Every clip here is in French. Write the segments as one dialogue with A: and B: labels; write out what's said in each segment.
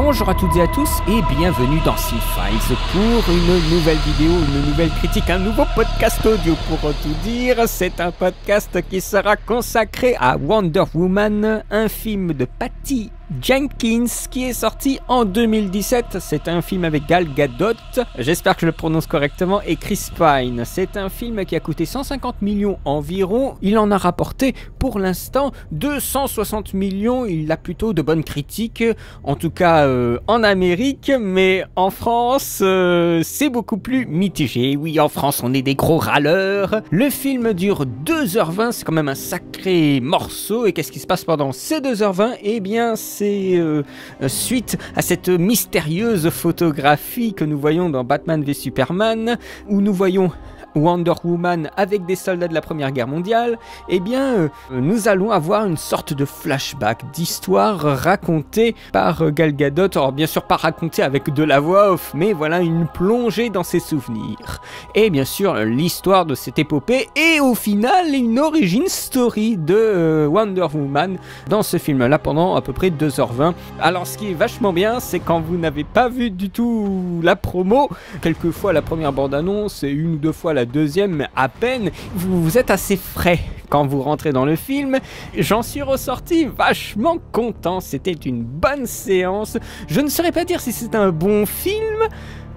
A: Bonjour à toutes et à tous et bienvenue dans Cinefiles pour une nouvelle vidéo, une nouvelle critique, un nouveau podcast audio pour tout dire. C'est un podcast qui sera consacré à Wonder Woman, un film de Patty Jenkins qui est sorti en 2017. C'est un film avec Gal Gadot, j'espère que je le prononce correctement, et Chris Pine. C'est un film qui a coûté 150 millions environ. Il en a rapporté pour l'instant 260 millions. Il a plutôt de bonnes critiques, en tout cas en Amérique, mais en France c'est beaucoup plus mitigé. Oui, en France on est des gros râleurs. Le film dure 2h20, c'est quand même un sacré morceau. Et qu'est-ce qui se passe pendant ces 2h20? Eh bien c'est suite à cette mystérieuse photographie que nous voyons dans Batman v Superman, où nous voyons Wonder Woman avec des soldats de la Première Guerre mondiale. Eh bien, nous allons avoir une sorte de flashback, d'histoire racontée par Gal Gadot. Alors bien sûr pas racontée avec de la voix off, mais voilà, une plongée dans ses souvenirs. Et bien sûr l'histoire de cette épopée et au final une origin story de Wonder Woman dans ce film-là pendant à peu près 2h20. Alors ce qui est vachement bien, c'est quand vous n'avez pas vu du tout la promo, quelquefois la première bande-annonce et une ou deux fois la deuxième, mais à peine, vous êtes assez frais quand vous rentrez dans le film. J'en suis ressorti vachement content, c'était une bonne séance. Je ne saurais pas dire si c'est un bon film.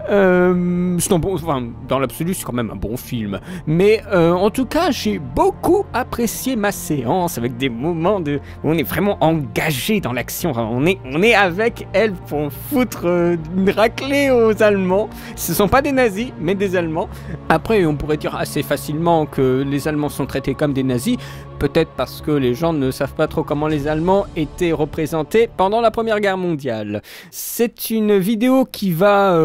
A: Dans l'absolu c'est quand même un bon film, mais en tout cas j'ai beaucoup apprécié ma séance avec des moments où on est vraiment engagé dans l'action. On est avec elle pour foutre une raclée aux Allemands. Ce sont pas des nazis mais des Allemands. Après on pourrait dire assez facilement que les Allemands sont traités comme des nazis, peut-être parce que les gens ne savent pas trop comment les Allemands étaient représentés pendant la Première Guerre mondiale. C'est une vidéo qui va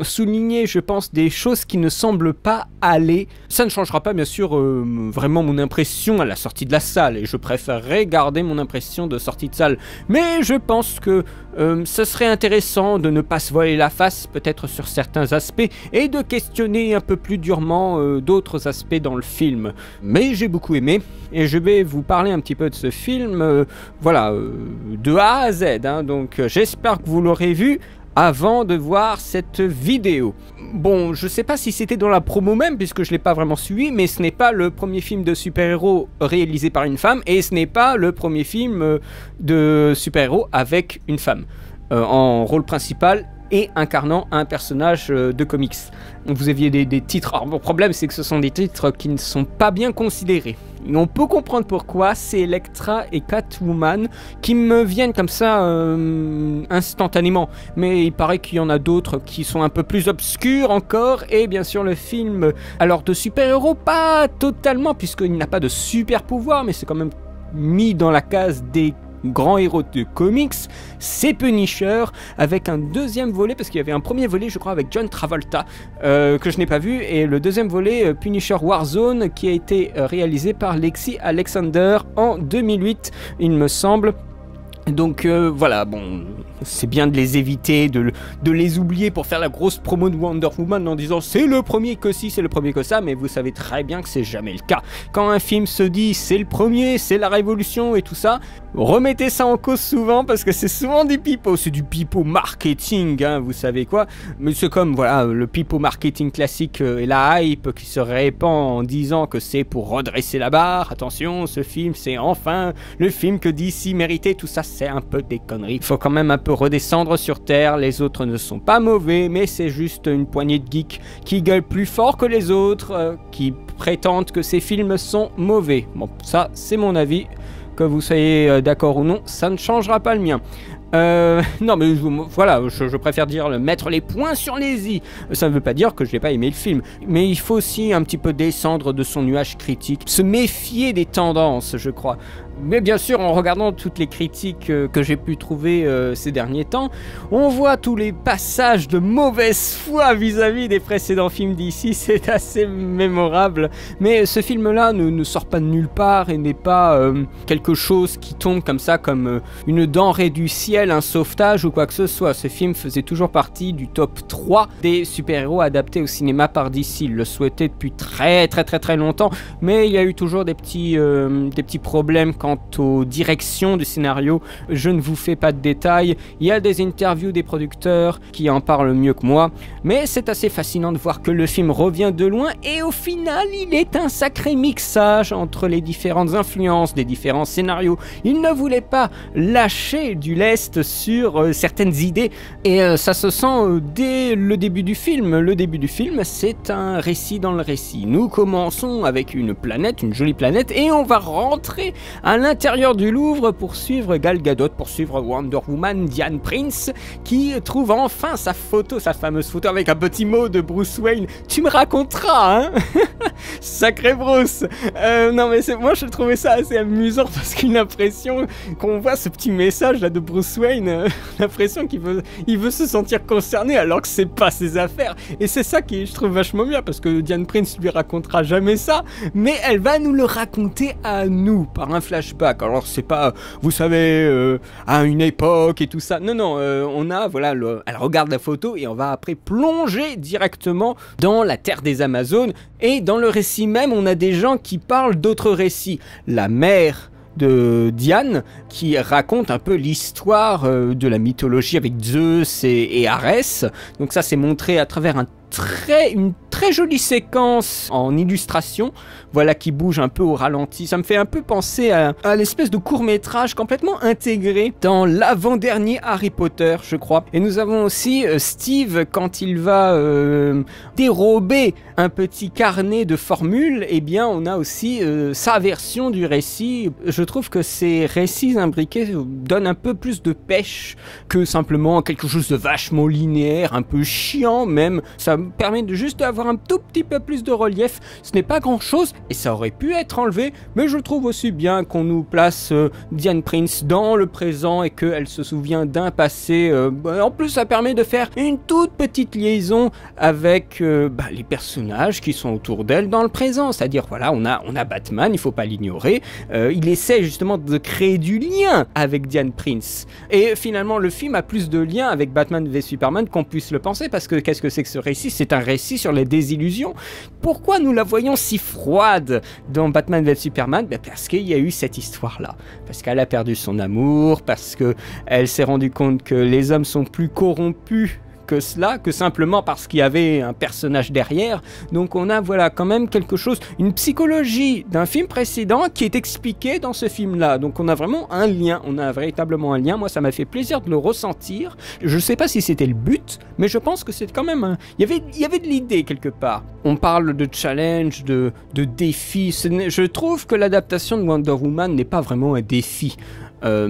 A: souligner, je pense, des choses qui ne semblent pas aller. Ça ne changera pas, bien sûr, vraiment mon impression à la sortie de la salle, et je préférerais garder mon impression de sortie de salle. Mais je pense que ce serait intéressant de ne pas se voiler la face, peut-être sur certains aspects, et de questionner un peu plus durement d'autres aspects dans le film. Mais j'ai beaucoup aimé, et je vais vous parler un petit peu de ce film, voilà, de A à Z, hein, donc j'espère que vous l'aurez vu avant de voir cette vidéo. Bon, je sais pas si c'était dans la promo même, puisque je l'ai pas vraiment suivi, mais ce n'est pas le premier film de super-héros réalisé par une femme, et ce n'est pas le premier film de super-héros avec une femme en rôle principal et incarnant un personnage de comics. Vous aviez des titres, alors mon problème c'est que ce sont des titres qui ne sont pas bien considérés. Et on peut comprendre pourquoi, c'est Elektra et Catwoman qui me viennent comme ça instantanément. Mais il paraît qu'il y en a d'autres qui sont un peu plus obscurs encore. Et bien sûr le film, alors de super-héros, pas totalement, puisqu'il n'a pas de super pouvoir, mais c'est quand même mis dans la case des grand héros de comics, c'est Punisher, avec un deuxième volet, parce qu'il y avait un premier volet je crois avec John Travolta que je n'ai pas vu, et le deuxième volet Punisher Warzone qui a été réalisé par Lexi Alexander en 2008 il me semble. Donc voilà, bon, c'est bien de les éviter, de les oublier pour faire la grosse promo de Wonder Woman en disant c'est le premier que ci, c'est le premier que ça, mais vous savez très bien que c'est jamais le cas. Quand un film se dit c'est le premier, c'est la révolution et tout ça, remettez ça en cause souvent parce que c'est souvent du pipeau, c'est du pipeau marketing, hein, vous savez quoi, mais c'est comme voilà le pipeau marketing classique et la hype qui se répand en disant que c'est pour redresser la barre. Attention, ce film c'est enfin le film que DC méritait, tout ça c'est un peu des conneries. Il faut quand même un peu redescendre sur terre, les autres ne sont pas mauvais, mais c'est juste une poignée de geeks qui gueulent plus fort que les autres, qui prétendent que ces films sont mauvais. Bon, ça c'est mon avis, que vous soyez d'accord ou non, ça ne changera pas le mien. Non mais voilà, je préfère dire mettre les points sur les i. Ça ne veut pas dire que je n'ai pas aimé le film, mais il faut aussi un petit peu descendre de son nuage critique, se méfier des tendances, je crois. Mais bien sûr, en regardant toutes les critiques que j'ai pu trouver ces derniers temps, on voit tous les passages de mauvaise foi vis-à-vis des précédents films d'ici, c'est assez mémorable. Mais ce film-là ne sort pas de nulle part et n'est pas quelque chose qui tombe comme ça, comme une denrée du ciel, un sauvetage ou quoi que ce soit. Ce film faisait toujours partie du top 3 des super-héros adaptés au cinéma par DC. Il le souhaitait depuis très longtemps, mais il y a eu toujours des petits problèmes Quant aux directions du scénario, je ne vous fais pas de détails. Il y a des interviews des producteurs qui en parlent mieux que moi, mais c'est assez fascinant de voir que le film revient de loin et au final, il est un sacré mixage entre les différentes influences des différents scénarios. Il ne voulait pas lâcher du lest sur certaines idées et ça se sent dès le début du film. Le début du film, c'est un récit dans le récit. Nous commençons avec une planète, une jolie planète, et on va rentrer à l'intérieur du Louvre pour suivre Gal Gadot, pour suivre Wonder Woman, Diane Prince, qui trouve enfin sa photo, sa fameuse photo avec un petit mot de Bruce Wayne. Tu me raconteras, hein. Sacré Bruce. Non mais moi je trouvais ça assez amusant parce qu'une l'impression qu'on voit ce petit message là de Bruce Wayne, l'impression qu'il veut se sentir concerné alors que c'est pas ses affaires. Et c'est ça qui je trouve vachement bien parce que Diane Prince lui racontera jamais ça, mais elle va nous le raconter à nous par un flashback. Alors c'est pas, vous savez, à une époque et tout ça. Non, on a, voilà, elle regarde la photo et on va après plonger directement dans la terre des Amazones. Et dans le récit même, on a des gens qui parlent d'autres récits. La mère de Diane qui raconte un peu l'histoire de la mythologie avec Zeus et Arès. Donc ça c'est montré à travers une très jolie séquence en illustration, voilà, qui bouge un peu au ralenti. Ça me fait un peu penser à l'espèce de court-métrage complètement intégré dans l'avant-dernier Harry Potter, je crois. Et nous avons aussi Steve, quand il va dérober un petit carnet de formules, eh bien on a aussi sa version du récit. Je trouve que ces récits imbriqués donnent un peu plus de pêche que simplement quelque chose de vachement linéaire, un peu chiant même. Ça permet de juste avoir un tout petit peu plus de relief. Ce n'est pas grand chose et ça aurait pu être enlevé, mais je trouve aussi bien qu'on nous place Diane Prince dans le présent et qu'elle se souvient d'un passé. En plus ça permet de faire une toute petite liaison avec les personnages qui sont autour d'elle dans le présent, c'est-à-dire voilà, on a Batman, il faut pas l'ignorer, il essaie justement de créer du lien avec Diane Prince et finalement le film a plus de lien avec Batman v Superman qu'on puisse le penser, parce que qu'est-ce que c'est que ce récit? C'est un récit sur les désillusions. Pourquoi nous la voyons si froide dans Batman v Superman? Parce qu'il y a eu cette histoire-là. Parce qu'elle a perdu son amour, parce qu'elle s'est rendue compte que les hommes sont plus corrompus que cela, que simplement parce qu'il y avait un personnage derrière. Donc on a voilà quand même quelque chose, une psychologie d'un film précédent qui est expliquée dans ce film-là. Donc on a vraiment un lien, on a véritablement un lien. Moi ça m'a fait plaisir de le ressentir. Je sais pas si c'était le but, mais je pense que c'est quand même il y avait de l'idée quelque part. On parle de challenge, de défi. Je trouve que l'adaptation de Wonder Woman n'est pas vraiment un défi.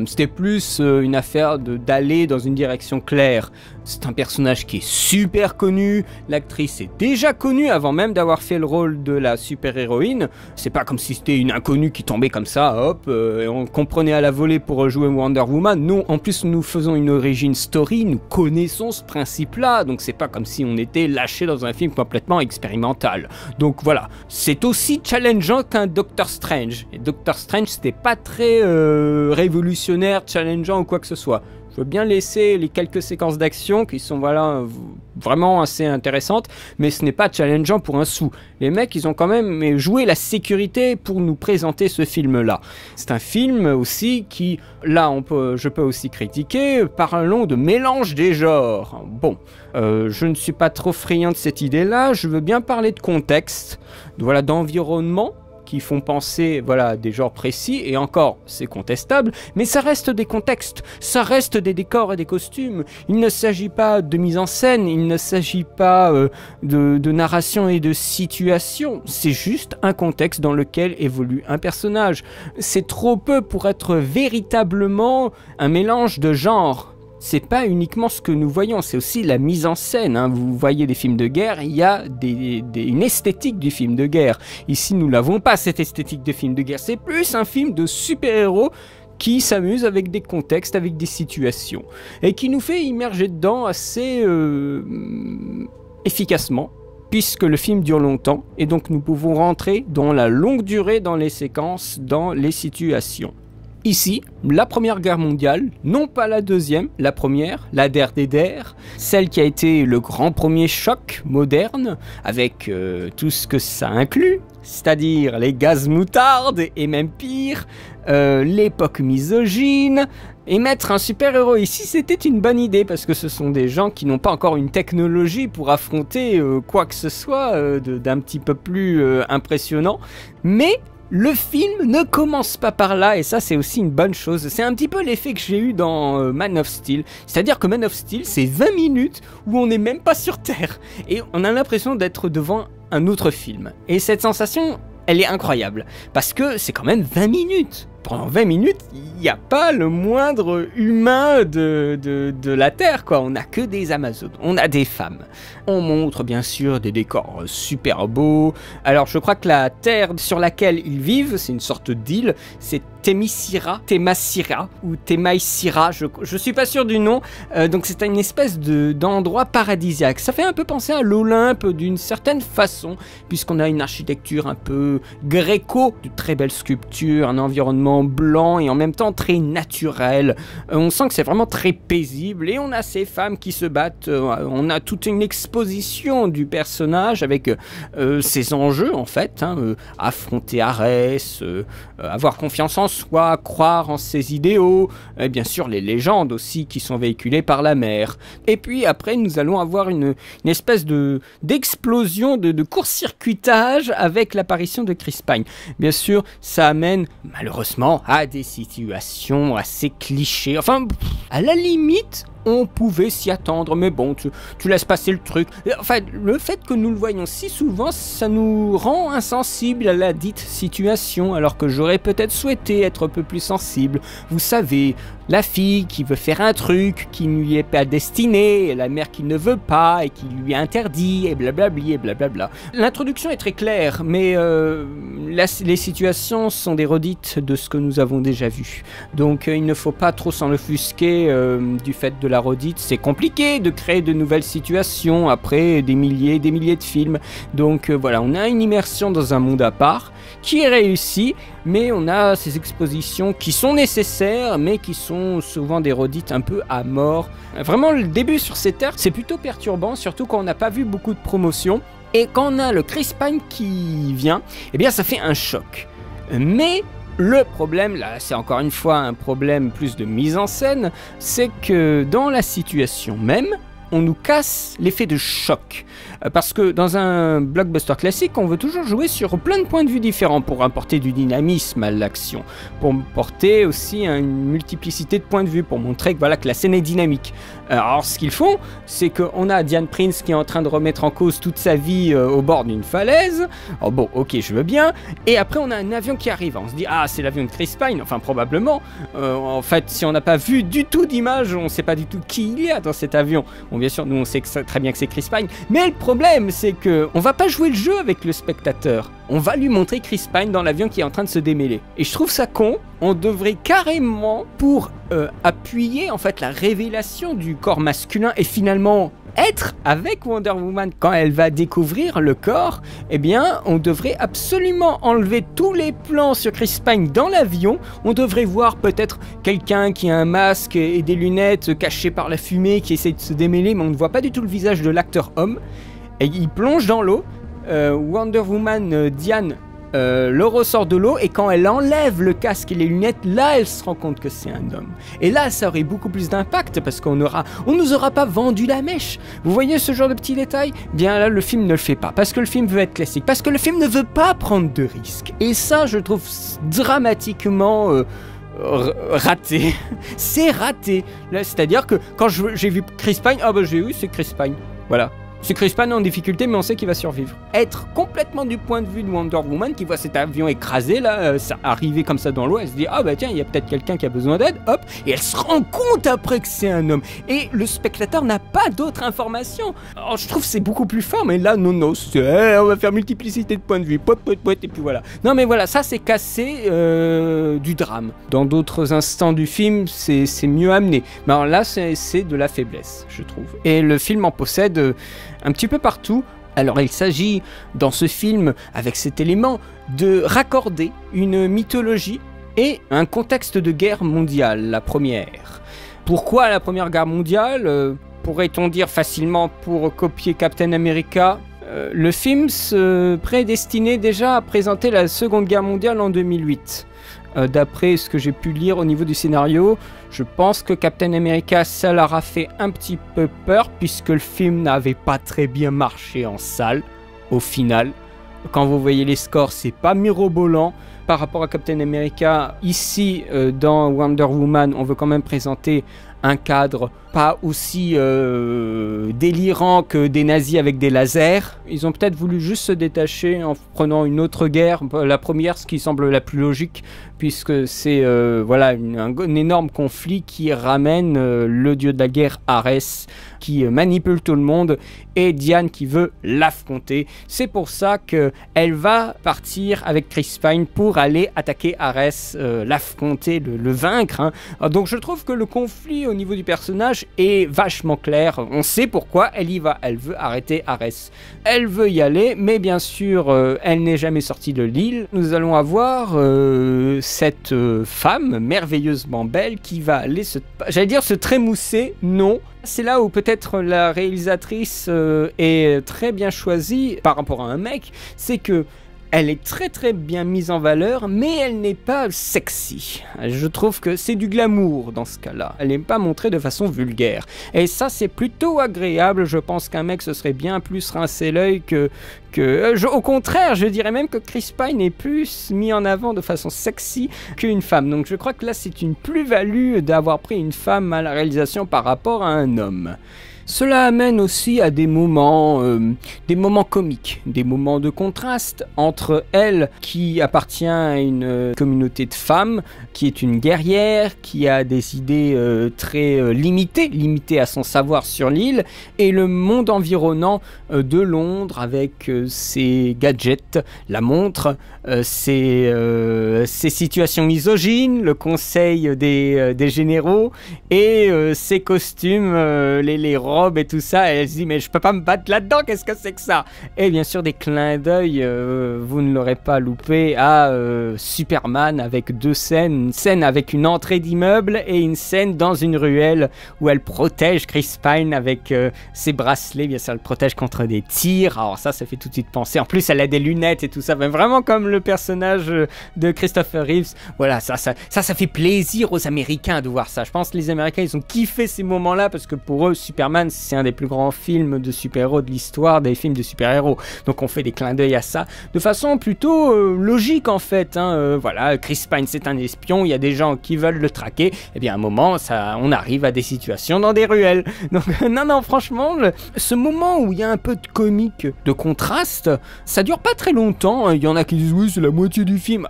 A: C'était plus une affaire d'aller dans une direction claire. C'est un personnage qui est super connu, l'actrice est déjà connue avant même d'avoir fait le rôle de la super-héroïne. C'est pas comme si c'était une inconnue qui tombait comme ça, hop, et on comprenait à la volée pour jouer Wonder Woman. Non, en plus nous faisons une origin story, nous connaissons ce principe-là, donc c'est pas comme si on était lâché dans un film complètement expérimental. Donc voilà, c'est aussi challengeant qu'un Doctor Strange. Et Doctor Strange c'était pas très révolutionnaire, challengeant ou quoi que ce soit. Je veux bien laisser les quelques séquences d'action qui sont voilà vraiment assez intéressantes, mais ce n'est pas challengeant pour un sou. Les mecs, ils ont quand même joué la sécurité pour nous présenter ce film-là. C'est un film aussi qui, là, je peux aussi critiquer, parlons de mélange des genres. Bon, je ne suis pas trop friand de cette idée-là, je veux bien parler de contexte, voilà, d'environnement, qui font penser voilà, à des genres précis, et encore, c'est contestable, mais ça reste des contextes, ça reste des décors et des costumes. Il ne s'agit pas de mise en scène, il ne s'agit pas de narration et de situation, c'est juste un contexte dans lequel évolue un personnage. C'est trop peu pour être véritablement un mélange de genres. C'est pas uniquement ce que nous voyons, c'est aussi la mise en scène. Hein. Vous voyez des films de guerre, il y a une esthétique du film de guerre. Ici, nous n'avons pas cette esthétique de film de guerre. C'est plus un film de super-héros qui s'amuse avec des contextes, avec des situations. Et qui nous fait immerger dedans assez efficacement, puisque le film dure longtemps. Et donc, nous pouvons rentrer dans la longue durée, dans les séquences, dans les situations. Ici, la Première Guerre mondiale, non pas la deuxième, la première, la der des der, celle qui a été le grand premier choc moderne, avec tout ce que ça inclut, c'est-à-dire les gaz moutardes et même pire, l'époque misogyne, et mettre un super-héros ici, c'était une bonne idée, parce que ce sont des gens qui n'ont pas encore une technologie pour affronter quoi que ce soit d'un petit peu plus impressionnant, mais le film ne commence pas par là, et ça c'est aussi une bonne chose. C'est un petit peu l'effet que j'ai eu dans Man of Steel. C'est-à-dire que Man of Steel, c'est 20 minutes où on n'est même pas sur Terre. Et on a l'impression d'être devant un autre film. Et cette sensation, elle est incroyable. Parce que c'est quand même 20 minutes. Pendant 20 minutes, il n'y a pas le moindre humain de la Terre, quoi. On n'a que des Amazones, on a des femmes. On montre bien sûr des décors super beaux. Alors je crois que la Terre sur laquelle ils vivent, c'est une sorte d'île, c'est Themyscira ou Themyscira, je suis pas sûr du nom. Donc c'est une espèce d'endroit paradisiaque. Ça fait un peu penser à l'Olympe d'une certaine façon, puisqu'on a une architecture un peu gréco, de très belles sculptures, un environnement blanc et en même temps très naturel. On sent que c'est vraiment très paisible et on a ces femmes qui se battent. On a toute une exposition du personnage avec ses enjeux en fait, affronter Arès, avoir confiance en soi, croire en ses idéaux, et bien sûr les légendes aussi qui sont véhiculées par la mère. Et puis après nous allons avoir une espèce d'explosion de court-circuitage avec l'apparition de Chris Pine. Bien sûr ça amène malheureusement à des situations assez clichés, enfin à la limite on pouvait s'y attendre, mais bon, tu laisses passer le truc. Enfin, le fait que nous le voyons si souvent, ça nous rend insensibles à la dite situation, alors que j'aurais peut-être souhaité être un peu plus sensible. Vous savez, la fille qui veut faire un truc qui ne lui est pas destiné, et la mère qui ne veut pas et qui lui interdit, et blablabli, et blablabla. L'introduction est très claire, mais les situations sont des redites de ce que nous avons déjà vu. Donc il ne faut pas trop s'en offusquer du fait de la redite. C'est compliqué de créer de nouvelles situations après des milliers de films. Donc voilà, on a une immersion dans un monde à part qui est réussi, mais on a ces expositions qui sont nécessaires, mais qui sont souvent des redites un peu à mort. Vraiment, le début sur ces terres, c'est plutôt perturbant, surtout quand on n'a pas vu beaucoup de promotions. Et quand on a le Chris Pine qui vient, eh bien ça fait un choc. Mais le problème, là c'est encore une fois un problème plus de mise en scène, c'est que dans la situation même, on nous casse l'effet de choc. Parce que dans un blockbuster classique, on veut toujours jouer sur plein de points de vue différents pour apporter du dynamisme à l'action, pour porter aussi une multiplicité de points de vue, pour montrer que, voilà, que la scène est dynamique. Alors ce qu'ils font, c'est qu'on a Diane Prince qui est en train de remettre en cause toute sa vie au bord d'une falaise. Oh bon, ok, je veux bien. Et après on a un avion qui arrive. On se dit, ah c'est l'avion de Chris Pine, enfin probablement. En fait, si on n'a pas vu du tout d'image, on ne sait pas du tout qui il y a dans cet avion. Bon, bien sûr, nous on sait très bien que c'est Chris Pine, mais le problème c'est que on va pas jouer le jeu avec le spectateur. On va lui montrer Chris Pine dans l'avion qui est en train de se démêler. Et je trouve ça con. On devrait carrément, pour appuyer en fait la révélation du corps masculin et finalement être avec Wonder Woman quand elle va découvrir le corps, eh bien on devrait absolument enlever tous les plans sur Chris Pine dans l'avion. On devrait voir peut-être quelqu'un qui a un masque et des lunettes cachées par la fumée qui essaie de se démêler, mais on ne voit pas du tout le visage de l'acteur homme. Et il plonge dans l'eau. Wonder Woman, Diane, le ressort de l'eau, et quand elle enlève le casque et les lunettes, là elle se rend compte que c'est un homme. Et là ça aurait beaucoup plus d'impact parce on nous aura pas vendu la mèche. Vous voyez ce genre de petits détails? Bien là le film ne le fait pas, parce que le film veut être classique, parce que le film ne veut pas prendre de risques. Et ça je trouve dramatiquement raté. C'est raté. C'est-à-dire que quand j'ai vu Chris Pine, ah bah j'ai vu c'est Chris Pine. Voilà. C'est Chris Pine en difficulté, mais on sait qu'il va survivre. Être complètement du point de vue de Wonder Woman, qui voit cet avion écrasé, là, ça arriver comme ça dans l'eau, elle se dit, ah bah tiens, il y a peut-être quelqu'un qui a besoin d'aide, hop, et elle se rend compte après que c'est un homme. Et le spectateur n'a pas d'autres informations. Alors je trouve que c'est beaucoup plus fort, mais là, non, c'est, on va faire multiplicité de points de vue, pot, et puis voilà. Non mais voilà, ça c'est cassé du drame. Dans d'autres instants du film, c'est mieux amené. Mais alors là, c'est de la faiblesse, je trouve. Et le film en possède un petit peu partout. Alors il s'agit dans ce film, avec cet élément, de raccorder une mythologie et un contexte de guerre mondiale, la première. Pourquoi la Première Guerre mondiale? Pourrait-on dire facilement pour copier Captain America? Le film se prédestinait déjà à présenter la Seconde Guerre mondiale en 2008. D'après ce que j'ai pu lire au niveau du scénario, je pense que Captain America, ça leur a fait un petit peu peur puisque le film n'avait pas très bien marché en salle, au final. Quand vous voyez les scores, c'est pas mirobolant. Par rapport à Captain America, ici, dans Wonder Woman, on veut quand même présenter un cadre pas aussi délirant que des nazis avec des lasers. Ils ont peut-être voulu juste se détacher en prenant une autre guerre, la première, ce qui semble la plus logique, puisque c'est voilà, un énorme conflit qui ramène le dieu de la guerre, Arès, qui manipule tout le monde, et Diane qui veut l'affronter. C'est pour ça qu'elle va partir avec Chris Pine pour aller attaquer Arès, l'affronter, le vaincre. Hein. Donc je trouve que le conflit au niveau du personnage est vachement clair. On sait pourquoi elle y va. Elle veut arrêter Arès. Elle veut y aller, mais bien sûr, elle n'est jamais sortie de l'île. Nous allons avoir cette femme merveilleusement belle qui va aller se trémousser. Non. C'est là où peut-être la réalisatrice est très bien choisie par rapport à un mec. C'est que elle est très très bien mise en valeur, mais elle n'est pas sexy. Je trouve que c'est du glamour dans ce cas-là. Elle n'est pas montrée de façon vulgaire. Et ça, c'est plutôt agréable. Je pense qu'un mec se serait bien plus rincé l'œil au contraire, je dirais même que Chris Pine est plus mis en avant de façon sexy qu'une femme. Donc je crois que là, c'est une plus-value d'avoir pris une femme à la réalisation par rapport à un homme. Cela amène aussi à des moments comiques, des moments de contraste entre elle qui appartient à une communauté de femmes, qui est une guerrière, qui a des idées très limitées à son savoir sur l'île, et le monde environnant de Londres avec ses gadgets, la montre, ses situations misogynes, le conseil des généraux et ses costumes, les robes et tout ça, et elle se dit mais je peux pas me battre là-dedans, qu'est-ce que c'est que ça? Et bien sûr des clins d'œil, vous ne l'aurez pas loupé, à Superman avec deux scènes, une scène avec une entrée d'immeuble et une scène dans une ruelle où elle protège Chris Pine avec ses bracelets, bien sûr elle le protège contre des tirs. Alors ça fait tout de suite penser, en plus elle a des lunettes et tout ça, mais vraiment comme le personnage de Christopher Reeves. Voilà, ça fait plaisir aux Américains de voir ça. Je pense que les Américains ils ont kiffé ces moments-là parce que pour eux Superman c'est un des plus grands films de super-héros de l'histoire des films de super-héros. Donc on fait des clins d'œil à ça de façon plutôt logique en fait. Hein. Voilà, Chris Pine c'est un espion, il y a des gens qui veulent le traquer. Et bien à un moment, on arrive à des situations dans des ruelles. Donc non, franchement, ce moment où il y a un peu de comique, de contraste, ça dure pas très longtemps. Il y en a qui disent oui, c'est la moitié du film.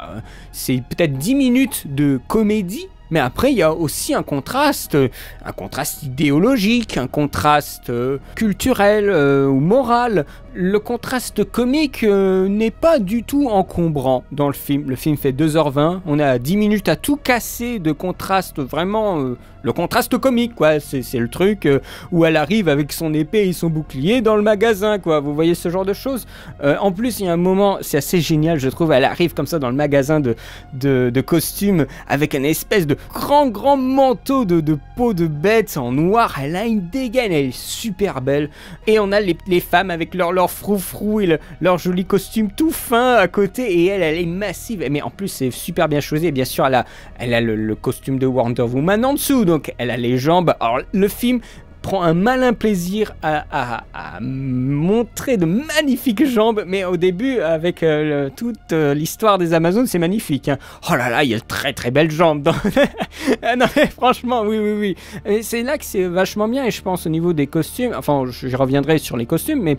A: C'est peut-être 10 minutes de comédie. Mais après, il y a aussi un contraste idéologique, un contraste culturel ou moral. Le contraste comique n'est pas du tout encombrant dans le film. Le film fait 2h20, on a 10 minutes à tout casser de contraste, vraiment le contraste comique, quoi. C'est le truc où elle arrive avec son épée et son bouclier dans le magasin, quoi. Vous voyez ce genre de choses. En plus, il y a un moment, c'est assez génial, je trouve, elle arrive comme ça dans le magasin de costumes avec une espèce de grand manteau de peau de bête en noir. Elle a une dégaine, elle est super belle. Et on a les femmes avec leur froufrou et leur joli costume tout fin à côté, et elle est massive, mais en plus c'est super bien choisi. Et bien sûr elle a le costume de Wonder Woman en dessous, donc elle a les jambes. Alors le film prend un malin plaisir à montrer de magnifiques jambes, mais au début avec toute l'histoire des Amazones, c'est magnifique, hein. Oh là là, il y a de très très belles jambes dans... Non mais franchement, oui. Et c'est là que c'est vachement bien, et je pense au niveau des costumes, enfin je reviendrai sur les costumes, mais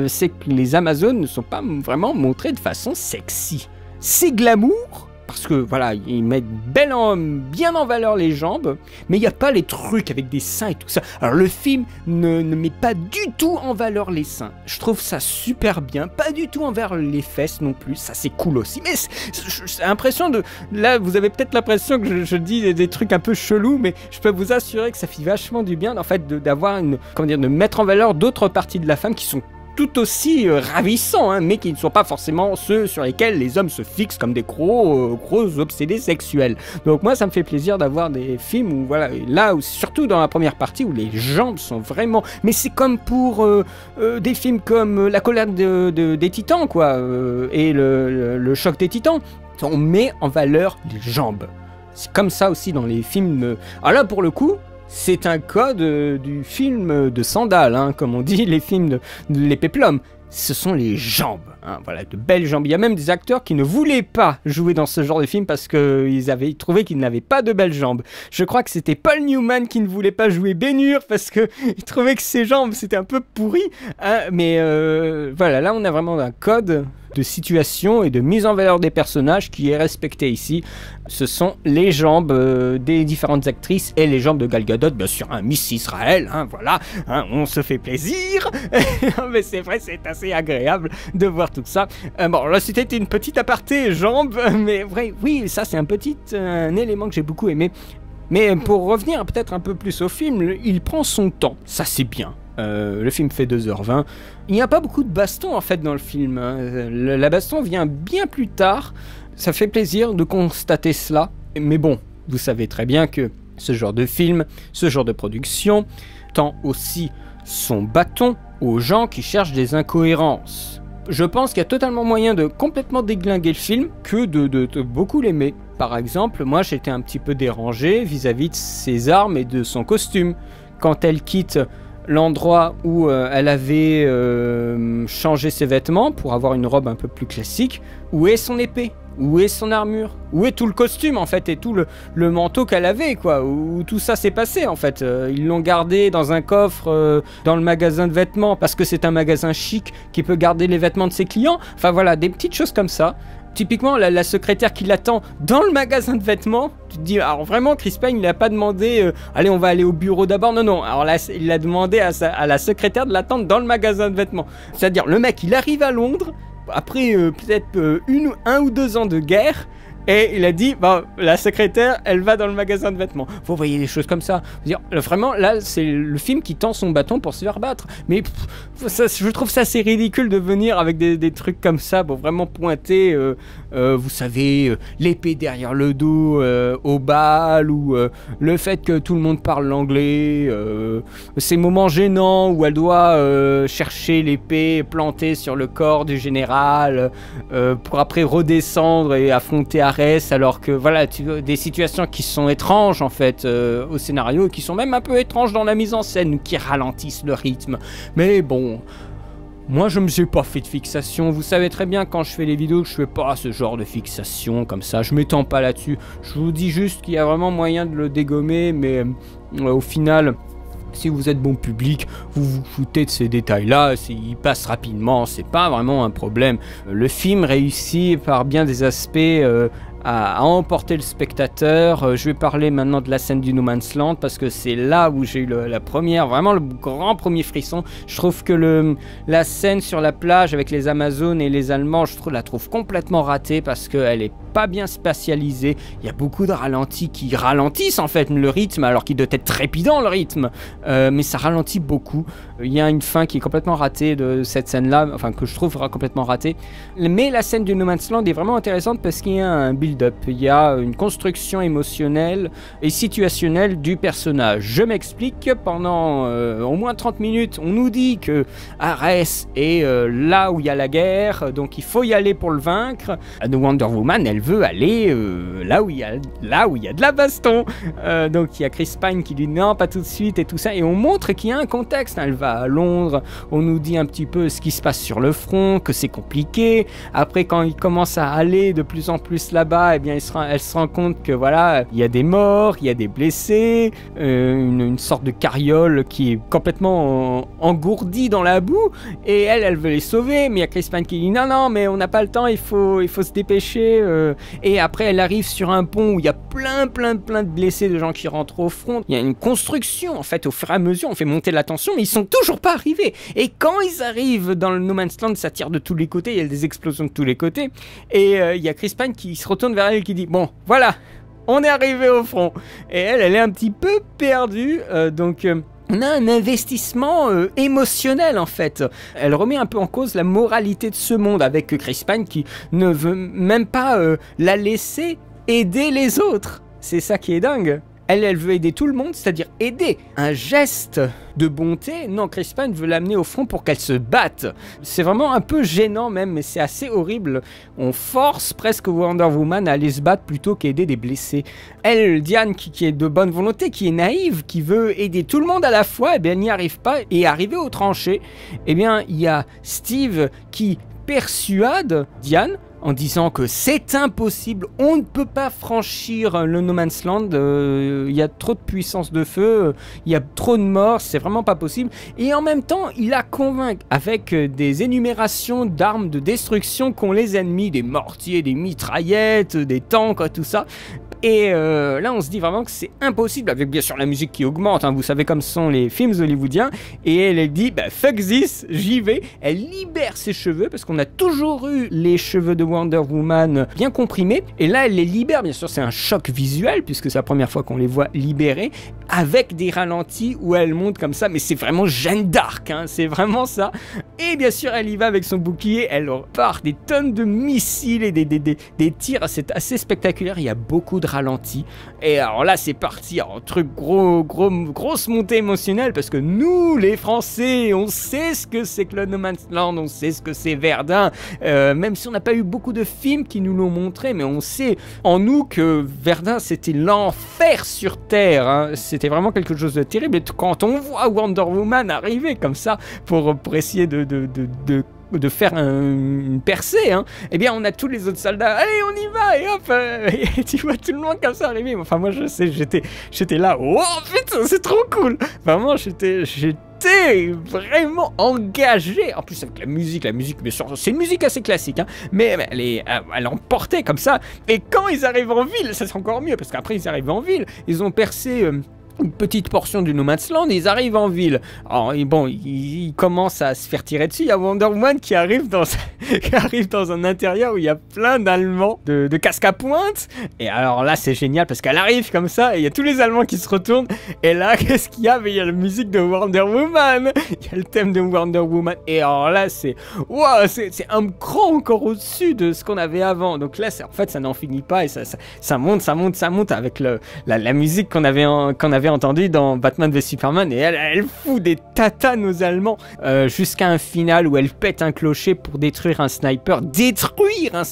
A: c'est que les Amazones ne sont pas vraiment montrées de façon sexy. C'est glamour, parce que voilà, ils mettent bien en valeur les jambes, mais il n'y a pas les trucs avec des seins et tout ça. Alors le film ne met pas du tout en valeur les seins. Je trouve ça super bien, pas du tout envers les fesses non plus, ça c'est cool aussi. Mais j'ai l'impression de... Là, vous avez peut-être l'impression que je dis des trucs un peu chelous, mais je peux vous assurer que ça fait vachement du bien, en fait, d'avoir de mettre en valeur d'autres parties de la femme qui sont tout aussi ravissants, hein, mais qui ne sont pas forcément ceux sur lesquels les hommes se fixent comme des gros obsédés sexuels. Donc moi, ça me fait plaisir d'avoir des films où, voilà, là, où, surtout dans la première partie, où les jambes sont vraiment... Mais c'est comme pour des films comme La colère des titans, quoi, et le choc des titans. On met en valeur les jambes. C'est comme ça aussi dans les films... Alors là, pour le coup... C'est un code du film de Sandal, hein, comme on dit, les films de les péplums. Ce sont les jambes, hein, voilà, de belles jambes. Il y a même des acteurs qui ne voulaient pas jouer dans ce genre de film parce qu'ils avaient trouvé qu'ils n'avaient pas de belles jambes. Je crois que c'était Paul Newman qui ne voulait pas jouer Ben-Hur parce qu'il trouvait que ses jambes c'était un peu pourri. Hein, mais voilà, là on a vraiment un code de situation et de mise en valeur des personnages qui est respecté ici. Ce sont les jambes des différentes actrices et les jambes de Gal Gadot, bien sûr, un Miss Israël, hein, voilà, hein, on se fait plaisir. Mais c'est vrai, c'est assez agréable de voir tout ça. Bon, là c'était une petite aparté jambes, mais vrai, oui, ça c'est un élément que j'ai beaucoup aimé. Mais pour revenir peut-être un peu plus au film, il prend son temps, ça c'est bien. Le film fait 2h20. Il n'y a pas beaucoup de baston en fait dans le film. Hein. La baston vient bien plus tard. Ça fait plaisir de constater cela. Mais bon, vous savez très bien que ce genre de film, ce genre de production, tend aussi son bâton aux gens qui cherchent des incohérences. Je pense qu'il y a totalement moyen de complètement déglinguer le film que de beaucoup l'aimer. Par exemple, moi j'étais un petit peu dérangé vis-à-vis de ses armes et de son costume. Quand elle quitte l'endroit où elle avait changé ses vêtements pour avoir une robe un peu plus classique, où est son épée? Où est son armure? Où est tout le costume en fait et tout le manteau qu'elle avait quoi? Où tout ça s'est passé en fait? Ils l'ont gardé dans un coffre dans le magasin de vêtements parce que c'est un magasin chic qui peut garder les vêtements de ses clients. Enfin voilà, des petites choses comme ça. Typiquement, la secrétaire qui l'attend dans le magasin de vêtements, tu te dis, alors vraiment, Chris Pine, il n'a pas demandé, allez, on va aller au bureau d'abord. Non, non, alors là, il a demandé à la secrétaire de l'attendre dans le magasin de vêtements. C'est-à-dire, le mec, il arrive à Londres, après peut-être un ou 2 ans de guerre, et il a dit, bah, la secrétaire, elle va dans le magasin de vêtements. Vous voyez des choses comme ça. Dire, vraiment, là, c'est le film qui tend son bâton pour se faire battre. Mais ça, je trouve ça assez ridicule de venir avec des trucs comme ça pour vraiment pointer, vous savez, l'épée derrière le dos au bal, ou le fait que tout le monde parle l'anglais, ces moments gênants où elle doit chercher l'épée plantée sur le corps du général pour après redescendre et affronter alors que voilà, des situations qui sont étranges en fait au scénario, qui sont même un peu étranges dans la mise en scène, qui ralentissent le rythme. Mais bon, moi je me suis pas fait de fixation. Vous savez très bien quand je fais les vidéos que je fais pas ce genre de fixation comme ça, je m'étends pas là-dessus. Je vous dis juste qu'il y a vraiment moyen de le dégommer, mais au final, si vous êtes bon public, vous vous foutez de ces détails-là, il passe rapidement, c'est pas vraiment un problème. Le film réussit par bien des aspects à emporter le spectateur. Je vais parler maintenant de la scène du No Man's Land parce que c'est là où j'ai eu vraiment le grand premier frisson. Je trouve que la scène sur la plage avec les Amazones et les Allemands, la trouve complètement ratée parce qu'elle est pas bien spatialisée. Il y a beaucoup de ralentis qui ralentissent en fait le rythme, alors qu'il doit être trépidant le rythme, mais ça ralentit beaucoup. Il y a une fin qui est complètement ratée de cette scène-là, enfin que je trouve complètement ratée. Mais la scène du No Man's Land est vraiment intéressante parce qu'il y a un build-up, il y a une construction émotionnelle et situationnelle du personnage. Je m'explique, pendant au moins 30 minutes, on nous dit que Ares est là où il y a la guerre, donc il faut y aller pour le vaincre. Wonder Woman, elle veut aller là où il y a de la baston. Donc il y a Chris Pine qui dit non, pas tout de suite et tout ça, et on montre qu'il y a un contexte. Elle va à Londres, on nous dit un petit peu ce qui se passe sur le front, que c'est compliqué. Après, quand il commence à aller de plus en plus là-bas, eh bien elle se rend compte que voilà, il y a des morts, il y a des blessés, une sorte de carriole qui est complètement engourdie dans la boue, et elle veut les sauver, mais il y a Chris Pine qui dit non, mais on n'a pas le temps, il faut se dépêcher. Et après, elle arrive sur un pont où il y a plein de blessés, de gens qui rentrent au front. Il y a une construction en fait, au fur et à mesure, on fait monter la tension, mais ils sont toujours pas arrivés. Et quand ils arrivent dans le No Man's Land, ça tire de tous les côtés, il y a des explosions de tous les côtés, et il y a Chris Pine qui se retourne vers elle et qui dit bon, voilà, on est arrivé au front. Et elle est un petit peu perdue, donc on a un investissement émotionnel en fait. Elle remet un peu en cause la moralité de ce monde avec Chris Pine qui ne veut même pas la laisser aider les autres. C'est ça qui est dingue. Elle veut aider tout le monde, c'est-à-dire aider. Un geste de bonté. Non, Chris Pine veut l'amener au front pour qu'elle se batte. C'est vraiment un peu gênant même, mais c'est assez horrible. On force presque Wonder Woman à aller se battre plutôt qu'aider des blessés. Elle, Diane, qui est de bonne volonté, qui est naïve, qui veut aider tout le monde à la fois, eh bien, elle n'y arrive pas. Et arrivé aux tranchées, eh bien, il y a Steve qui persuade Diane en disant que c'est impossible, on ne peut pas franchir le No Man's Land, il y a trop de puissance de feu, il y a trop de morts, c'est vraiment pas possible. Et en même temps, il la convainc avec des énumérations d'armes de destruction qu'ont les ennemis, des mortiers, des mitraillettes, des tanks, tout ça. Et là, on se dit vraiment que c'est impossible, avec bien sûr la musique qui augmente, hein, vous savez comme sont les films hollywoodiens. Et elle dit, bah fuck this, j'y vais. Elle libère ses cheveux, parce qu'on a toujours eu les cheveux de Wonder Woman bien comprimés. Et là, elle les libère, bien sûr, c'est un choc visuel, puisque c'est la première fois qu'on les voit libérés, avec des ralentis où elle monte comme ça. Mais c'est vraiment Jeanne d'Arc, hein, c'est vraiment ça. Et bien sûr, elle y va avec son bouclier, elle part des tonnes de missiles et des tirs, c'est assez spectaculaire, il y a beaucoup de ralenti. Et alors là, c'est parti, un truc grosse montée émotionnelle, parce que nous, les Français, on sait ce que c'est que le No Man's Land, on sait ce que c'est Verdun, même si on n'a pas eu beaucoup de films qui nous l'ont montré, mais on sait en nous que Verdun, c'était l'enfer sur Terre, hein. C'était vraiment quelque chose de terrible. Et quand on voit Wonder Woman arriver comme ça, pour essayer de faire une percée, hein, eh bien on a tous les autres soldats, allez on y va, et hop, et tu vois tout le monde comme ça arriver. Enfin moi je sais, j'étais là, oh putain c'est trop cool, vraiment j'étais vraiment engagé. En plus avec la musique bien sûr, c'est une musique assez classique, hein, mais elle emportait comme ça. Et quand ils arrivent en ville, ça c'est encore mieux, parce qu'après ils arrivent en ville, ils ont percé une petite portion du No Man's Land, ils arrivent en ville. Alors, bon, ils commencent à se faire tirer dessus. Il y a Wonder Woman qui arrive dans un intérieur où il y a plein d'Allemands de casque à pointe. Et alors là, c'est génial parce qu'elle arrive comme ça et il y a tous les Allemands qui se retournent. Et là, qu'est-ce qu'il y a? Il y a la musique de Wonder Woman. Il y a le thème de Wonder Woman. Et alors là, c'est un cran encore au-dessus de ce qu'on avait avant. Donc là, en fait, ça n'en finit pas et ça monte avec la musique qu'on avait entendu dans Batman v Superman, et elle fout des tatanes aux Allemands jusqu'à un final où elle pète un clocher pour détruire un sniper, hein,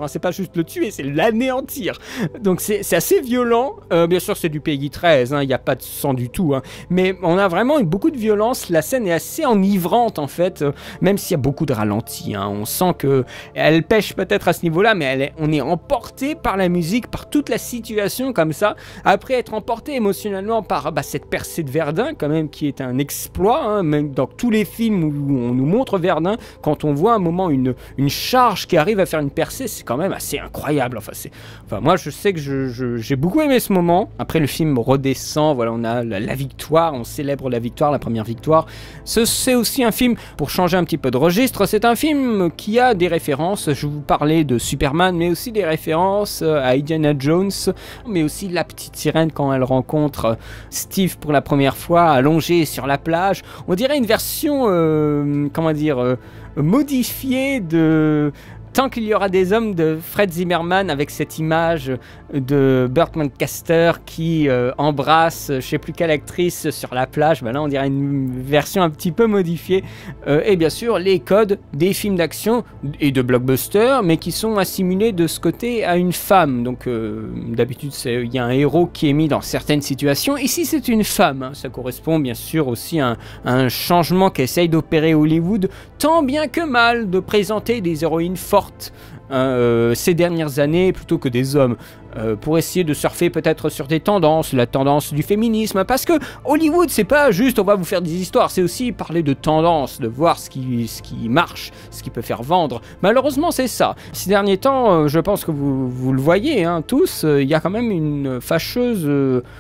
A: c'est pas juste le tuer, c'est l'anéantir. Donc c'est assez violent, bien sûr c'est du PEGI 13, il n'y a pas de sang du tout, hein, mais on a vraiment beaucoup de violence, la scène est assez enivrante en fait, même s'il y a beaucoup de ralentis, hein, on sent que elle pêche peut-être à ce niveau là, mais on est emporté par la musique, par toute la situation comme ça, après être emporté émotionnellement par cette percée de Verdun quand même, qui est un exploit, hein, même dans tous les films où on nous montre Verdun, quand on voit un moment une charge qui arrive à faire une percée, c'est quand même assez incroyable. Enfin moi je sais que j'ai beaucoup aimé ce moment. Après le film redescend, voilà, on a la victoire, on célèbre la victoire, la première victoire. C'est aussi un film, pour changer un petit peu de registre, c'est un film qui a des références, je vous parlais de Superman, mais aussi des références à Indiana Jones, mais aussi la petite sirène quand elle rencontre Steve pour la première fois allongé sur la plage. On dirait une version modifiée de Tant qu'il y aura des hommes de Fred Zimmerman, avec cette image de Burt Lancaster qui embrasse je sais plus quelle actrice sur la plage. Là on dirait une version un petit peu modifiée, et bien sûr les codes des films d'action et de blockbuster, mais qui sont assimilés de ce côté à une femme. Donc d'habitude il y a un héros qui est mis dans certaines situations, ici c'est une femme, hein. Ça correspond bien sûr aussi à un changement qu'essaye d'opérer Hollywood, tant bien que mal, de présenter des héroïnes fortes ces dernières années plutôt que des hommes, pour essayer de surfer peut-être sur des tendances, la tendance du féminisme, parce que Hollywood c'est pas juste on va vous faire des histoires, c'est aussi parler de tendances, de voir ce qui marche, ce qui peut faire vendre. Malheureusement c'est ça. Ces derniers temps, je pense que vous le voyez, hein, tous, il y a quand même une fâcheuse,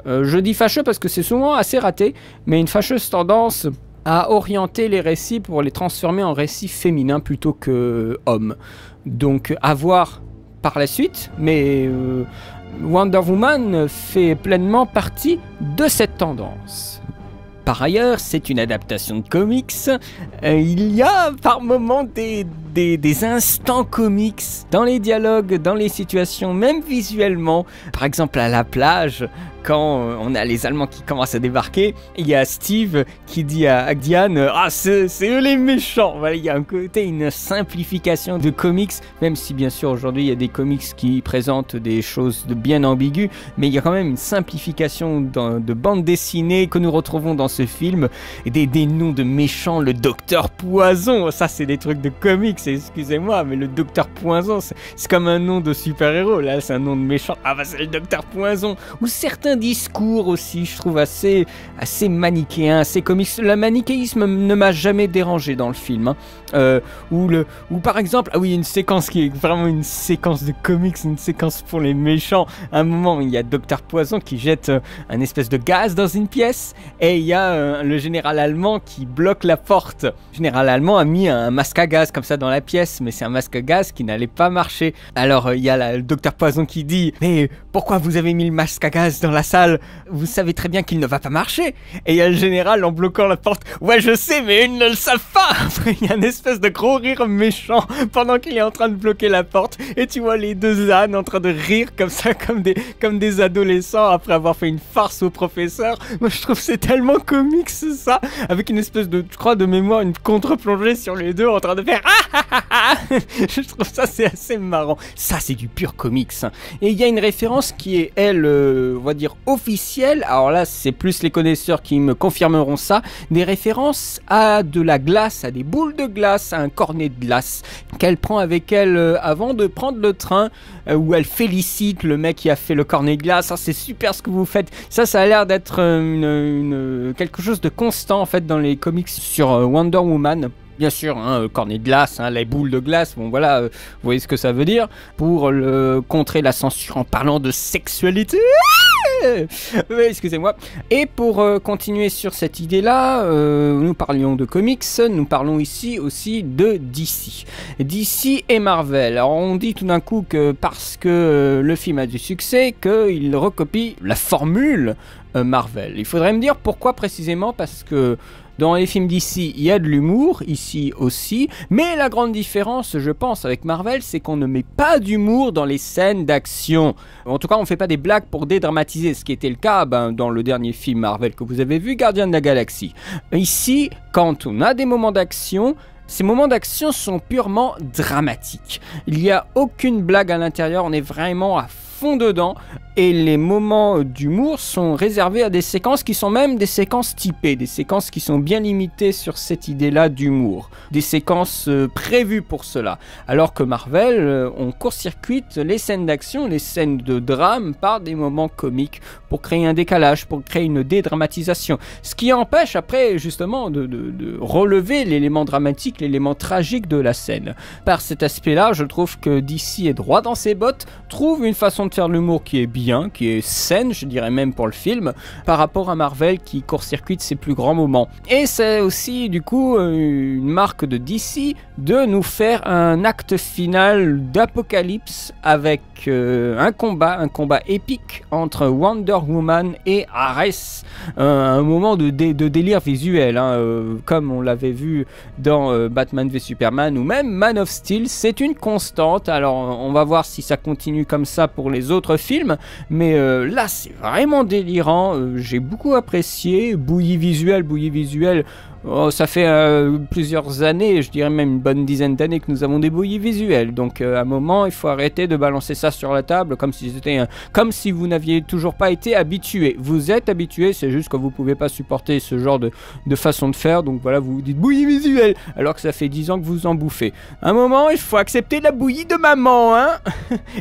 A: je dis fâcheux parce que c'est souvent assez raté, mais une fâcheuse tendance à orienter les récits pour les transformer en récits féminins plutôt que hommes. Donc à voir par la suite, mais Wonder Woman fait pleinement partie de cette tendance. Par ailleurs, c'est une adaptation de comics. Il y a par moments des instants comics dans les dialogues, dans les situations, même visuellement. Par exemple, à la plage, quand on a les Allemands qui commencent à débarquer, il y a Steve qui dit à Diane « Ah, c'est eux les méchants !» Voilà, il y a un côté, une simplification de comics, même si bien sûr aujourd'hui il y a des comics qui présentent des choses de bien ambiguës, mais il y a quand même une simplification de bande dessinée que nous retrouvons dans ce film, et des noms de méchants, le Docteur Poison, ça c'est des trucs de comics, excusez-moi, mais le Docteur Poison, c'est comme un nom de super-héros, là c'est un nom de méchant, ah bah c'est le Docteur Poison, ou certains discours aussi, je trouve assez manichéen, assez comics. Le manichéisme ne m'a jamais dérangé dans le film, hein. Ou par exemple, ah oui, une séquence qui est vraiment une séquence de comics, une séquence pour les méchants. À un moment, il y a Docteur Poison qui jette un espèce de gaz dans une pièce, et il y a le général allemand qui bloque la porte. Le général allemand a mis un masque à gaz comme ça dans la pièce, mais c'est un masque à gaz qui n'allait pas marcher. Alors il y a le Docteur Poison qui dit « Mais pourquoi vous avez mis le masque à gaz dans la salle? Vous savez très bien qu'il ne va pas marcher. » Et il y a le général en bloquant la porte. « Ouais, je sais, mais ils ne le savent pas. » Après, il y a une espèce de gros rire méchant pendant qu'il est en train de bloquer la porte. Et tu vois les deux ânes en train de rire comme ça, comme des adolescents après avoir fait une farce au professeur. Moi, je trouve que c'est tellement comique, ça. Avec une espèce de, je crois, de mémoire, une contre-plongée sur les deux en train de faire Je trouve ça, c'est assez marrant. Ça, c'est du pur comics. Et il y a une référence qui est, elle, on va dire officielle. Alors là, c'est plus les connaisseurs qui me confirmeront ça. Des références à de la glace, à des boules de glace, à un cornet de glace qu'elle prend avec elle avant de prendre le train, où elle félicite le mec qui a fait le cornet de glace. Ah, c'est super ce que vous faites. Ça a l'air d'être quelque chose de constant en fait dans les comics sur Wonder Woman. Bien sûr, hein, cornet de glace, hein, les boules de glace, bon voilà, vous voyez ce que ça veut dire. Pour contrer la censure en parlant de sexualité. Oui, excusez-moi. Et pour continuer sur cette idée-là, nous parlions de comics, nous parlons ici aussi de DC. DC et Marvel. Alors on dit tout d'un coup que parce que le film a du succès, qu'il recopie la formule Marvel. Il faudrait me dire pourquoi précisément, parce que dans les films d'ici, il y a de l'humour, ici aussi, mais la grande différence, je pense, avec Marvel, c'est qu'on ne met pas d'humour dans les scènes d'action. En tout cas, on ne fait pas des blagues pour dédramatiser, ce qui était le cas dans le dernier film Marvel que vous avez vu, Gardiens de la Galaxie. Ici, quand on a des moments d'action, ces moments d'action sont purement dramatiques. Il n'y a aucune blague à l'intérieur, on est vraiment à fond dedans, et les moments d'humour sont réservés à des séquences qui sont même des séquences typées, des séquences qui sont bien limitées sur cette idée-là d'humour, des séquences prévues pour cela, alors que Marvel, on court-circuite les scènes d'action, les scènes de drame par des moments comiques pour créer un décalage, pour créer une dédramatisation, ce qui empêche après justement de relever l'élément dramatique, l'élément tragique de la scène. Par cet aspect-là, je trouve que DC est droit dans ses bottes, trouve une façon de faire de l'humour qui est bien, qui est saine, je dirais même pour le film, par rapport à Marvel qui court-circuite ses plus grands moments. Et c'est aussi du coup une marque de DC de nous faire un acte final d'apocalypse avec un combat épique entre Wonder Woman et Ares, un moment de délire visuel, hein, comme on l'avait vu dans Batman v Superman ou même Man of Steel. C'est une constante, alors on va voir si ça continue comme ça pour les autres films, mais là c'est vraiment délirant, j'ai beaucoup apprécié, bouillie visuelle, oh, ça fait plusieurs années, je dirais même une bonne dizaine d'années que nous avons des bouillies visuelles, donc à un moment il faut arrêter de balancer ça sur la table comme si vous n'aviez toujours pas été habitué. Vous êtes habitué, c'est juste que vous pouvez pas supporter ce genre de façon de faire, donc voilà, vous vous dites bouillie visuelle alors que ça fait 10 ans que vous en bouffez. À un moment il faut accepter la bouillie de maman, hein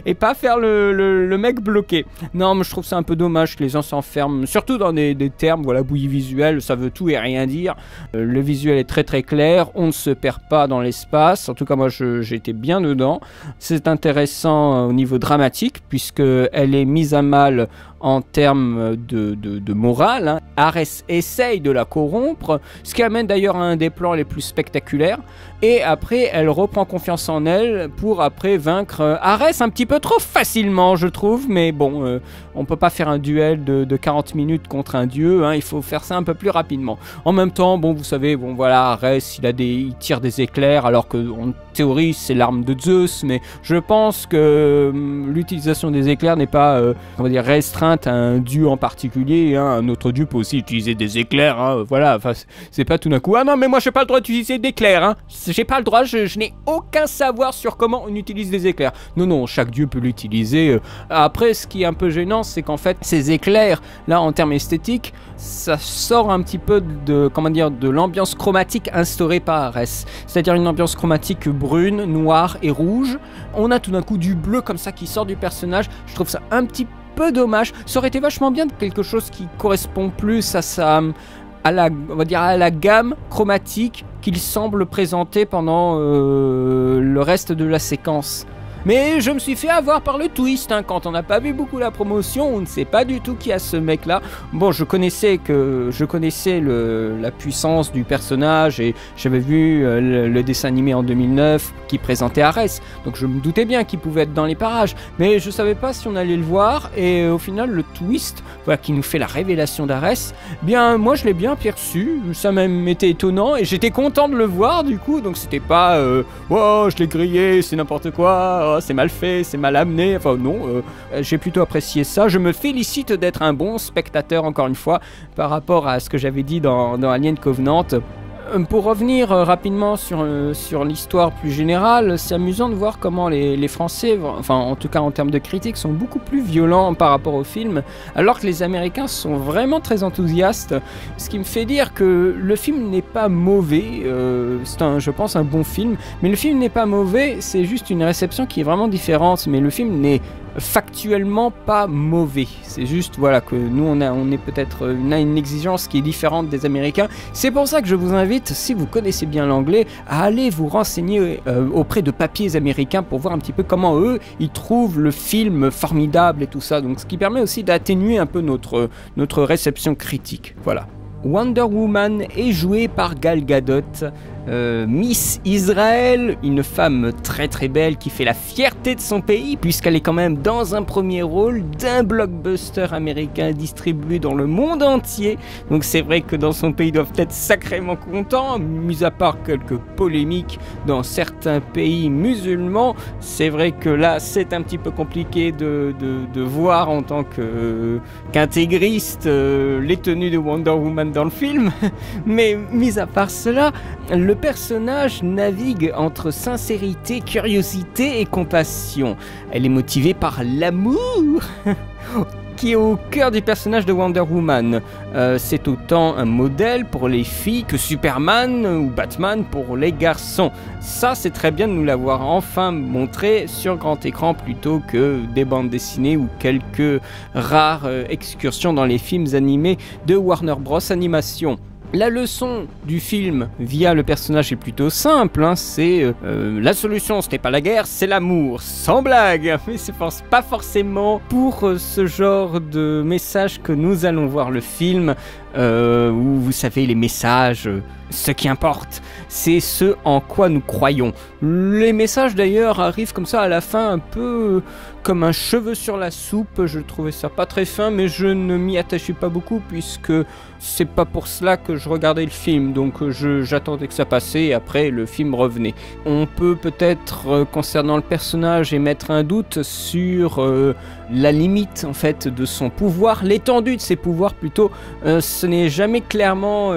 A: et pas faire le mec bloqué. Non, mais je trouve ça un peu dommage que les gens s'enferment, surtout dans des termes, voilà, bouillie visuelle, ça veut tout et rien dire. Le visuel est très très clair, on ne se perd pas dans l'espace, en tout cas moi j'ai été bien dedans. C'est intéressant au niveau dramatique puisque elle est mise à mal en termes de morale. Hein. Arès essaye de la corrompre, ce qui amène d'ailleurs à un des plans les plus spectaculaires. Et après, elle reprend confiance en elle pour après vaincre Arès un petit peu trop facilement, je trouve. Mais bon, on peut pas faire un duel de 40 minutes contre un dieu, hein, il faut faire ça un peu plus rapidement. En même temps, bon, vous savez, bon voilà, Arès, il tire des éclairs, alors que en théorie, c'est l'arme de Zeus, mais je pense que l'utilisation des éclairs n'est pas, on va dire, restreinte à un dieu en particulier. Hein. Un autre dieu peut aussi utiliser des éclairs, hein, voilà, enfin, c'est pas tout d'un coup, ah non, mais moi, j'ai pas le droit d'utiliser d'éclairs, hein. J'ai pas le droit, je n'ai aucun savoir sur comment on utilise des éclairs. Non, chaque dieu peut l'utiliser. Après, ce qui est un peu gênant, c'est qu'en fait, ces éclairs, là, en termes esthétiques, ça sort un petit peu de l'ambiance chromatique instaurée par Arès. C'est-à-dire une ambiance chromatique brune, noire et rouge. On a tout d'un coup du bleu comme ça qui sort du personnage. Je trouve ça un petit peu dommage. Ça aurait été vachement bien de quelque chose qui correspond plus à la gamme chromatique qu'il semble présenter pendant le reste de la séquence. Mais je me suis fait avoir par le twist, hein. Quand on n'a pas vu beaucoup la promotion, on ne sait pas du tout qui a ce mec-là. Bon, je connaissais la puissance du personnage et j'avais vu le dessin animé en 2009 qui présentait Arès. Donc je me doutais bien qu'il pouvait être dans les parages, mais je savais pas si on allait le voir. Et au final, le twist, voilà, qui nous fait la révélation d'Arès, bien moi je l'ai bien perçu. Ça m'a même été étonnant et j'étais content de le voir du coup. Donc c'était pas oh je l'ai grillé, c'est n'importe quoi. C'est mal fait, c'est mal amené, enfin non, j'ai plutôt apprécié ça. Je me félicite d'être un bon spectateur, encore une fois, par rapport à ce que j'avais dit dans Alien Covenant. Pour revenir rapidement sur l'histoire plus générale, c'est amusant de voir comment les Français, enfin en tout cas en termes de critiques, sont beaucoup plus violents par rapport au film, alors que les Américains sont vraiment très enthousiastes, ce qui me fait dire que le film n'est pas mauvais, c'est je pense un bon film, mais le film n'est pas mauvais, c'est juste une réception qui est vraiment différente, mais le film n'est factuellement pas mauvais. C'est juste voilà que nous on a une exigence qui est différente des Américains. C'est pour ça que je vous invite, si vous connaissez bien l'anglais, à aller vous renseigner auprès de papiers américains pour voir un petit peu comment eux ils trouvent le film formidable et tout ça. Donc ce qui permet aussi d'atténuer un peu notre réception critique. Voilà. Wonder Woman est jouée par Gal Gadot, Miss Israël, une femme très très belle qui fait la fierté de son pays puisqu'elle est quand même dans un premier rôle d'un blockbuster américain distribué dans le monde entier. Donc c'est vrai que dans son pays ils doivent être sacrément contents, mis à part quelques polémiques dans certains pays musulmans. C'est vrai que là c'est un petit peu compliqué de voir en tant qu'intégriste les tenues de Wonder Woman dans le film, mais mis à part cela, le personnage navigue entre sincérité, curiosité et compassion. Elle est motivée par l'amour qui est au cœur du personnage de Wonder Woman. C'est autant un modèle pour les filles que Superman ou Batman pour les garçons. Ça, c'est très bien de nous l'avoir enfin montré sur grand écran plutôt que des bandes dessinées ou quelques rares excursions dans les films animés de Warner Bros. Animation. La leçon du film via le personnage est plutôt simple, hein, c'est la solution ce n'est pas la guerre, c'est l'amour, sans blague, mais c'est pas forcément pour ce genre de message que nous allons voir le film, où vous savez les messages, ce qui importe, c'est ce en quoi nous croyons. Les messages d'ailleurs arrivent comme ça à la fin un peu comme un cheveu sur la soupe, je trouvais ça pas très fin, mais je ne m'y attachais pas beaucoup puisque c'est pas pour cela que je regardais le film, donc j'attendais que ça passait et après le film revenait. On peut peut-être concernant le personnage émettre un doute sur la limite en fait de son pouvoir, l'étendue de ses pouvoirs plutôt. Ce n'est jamais clairement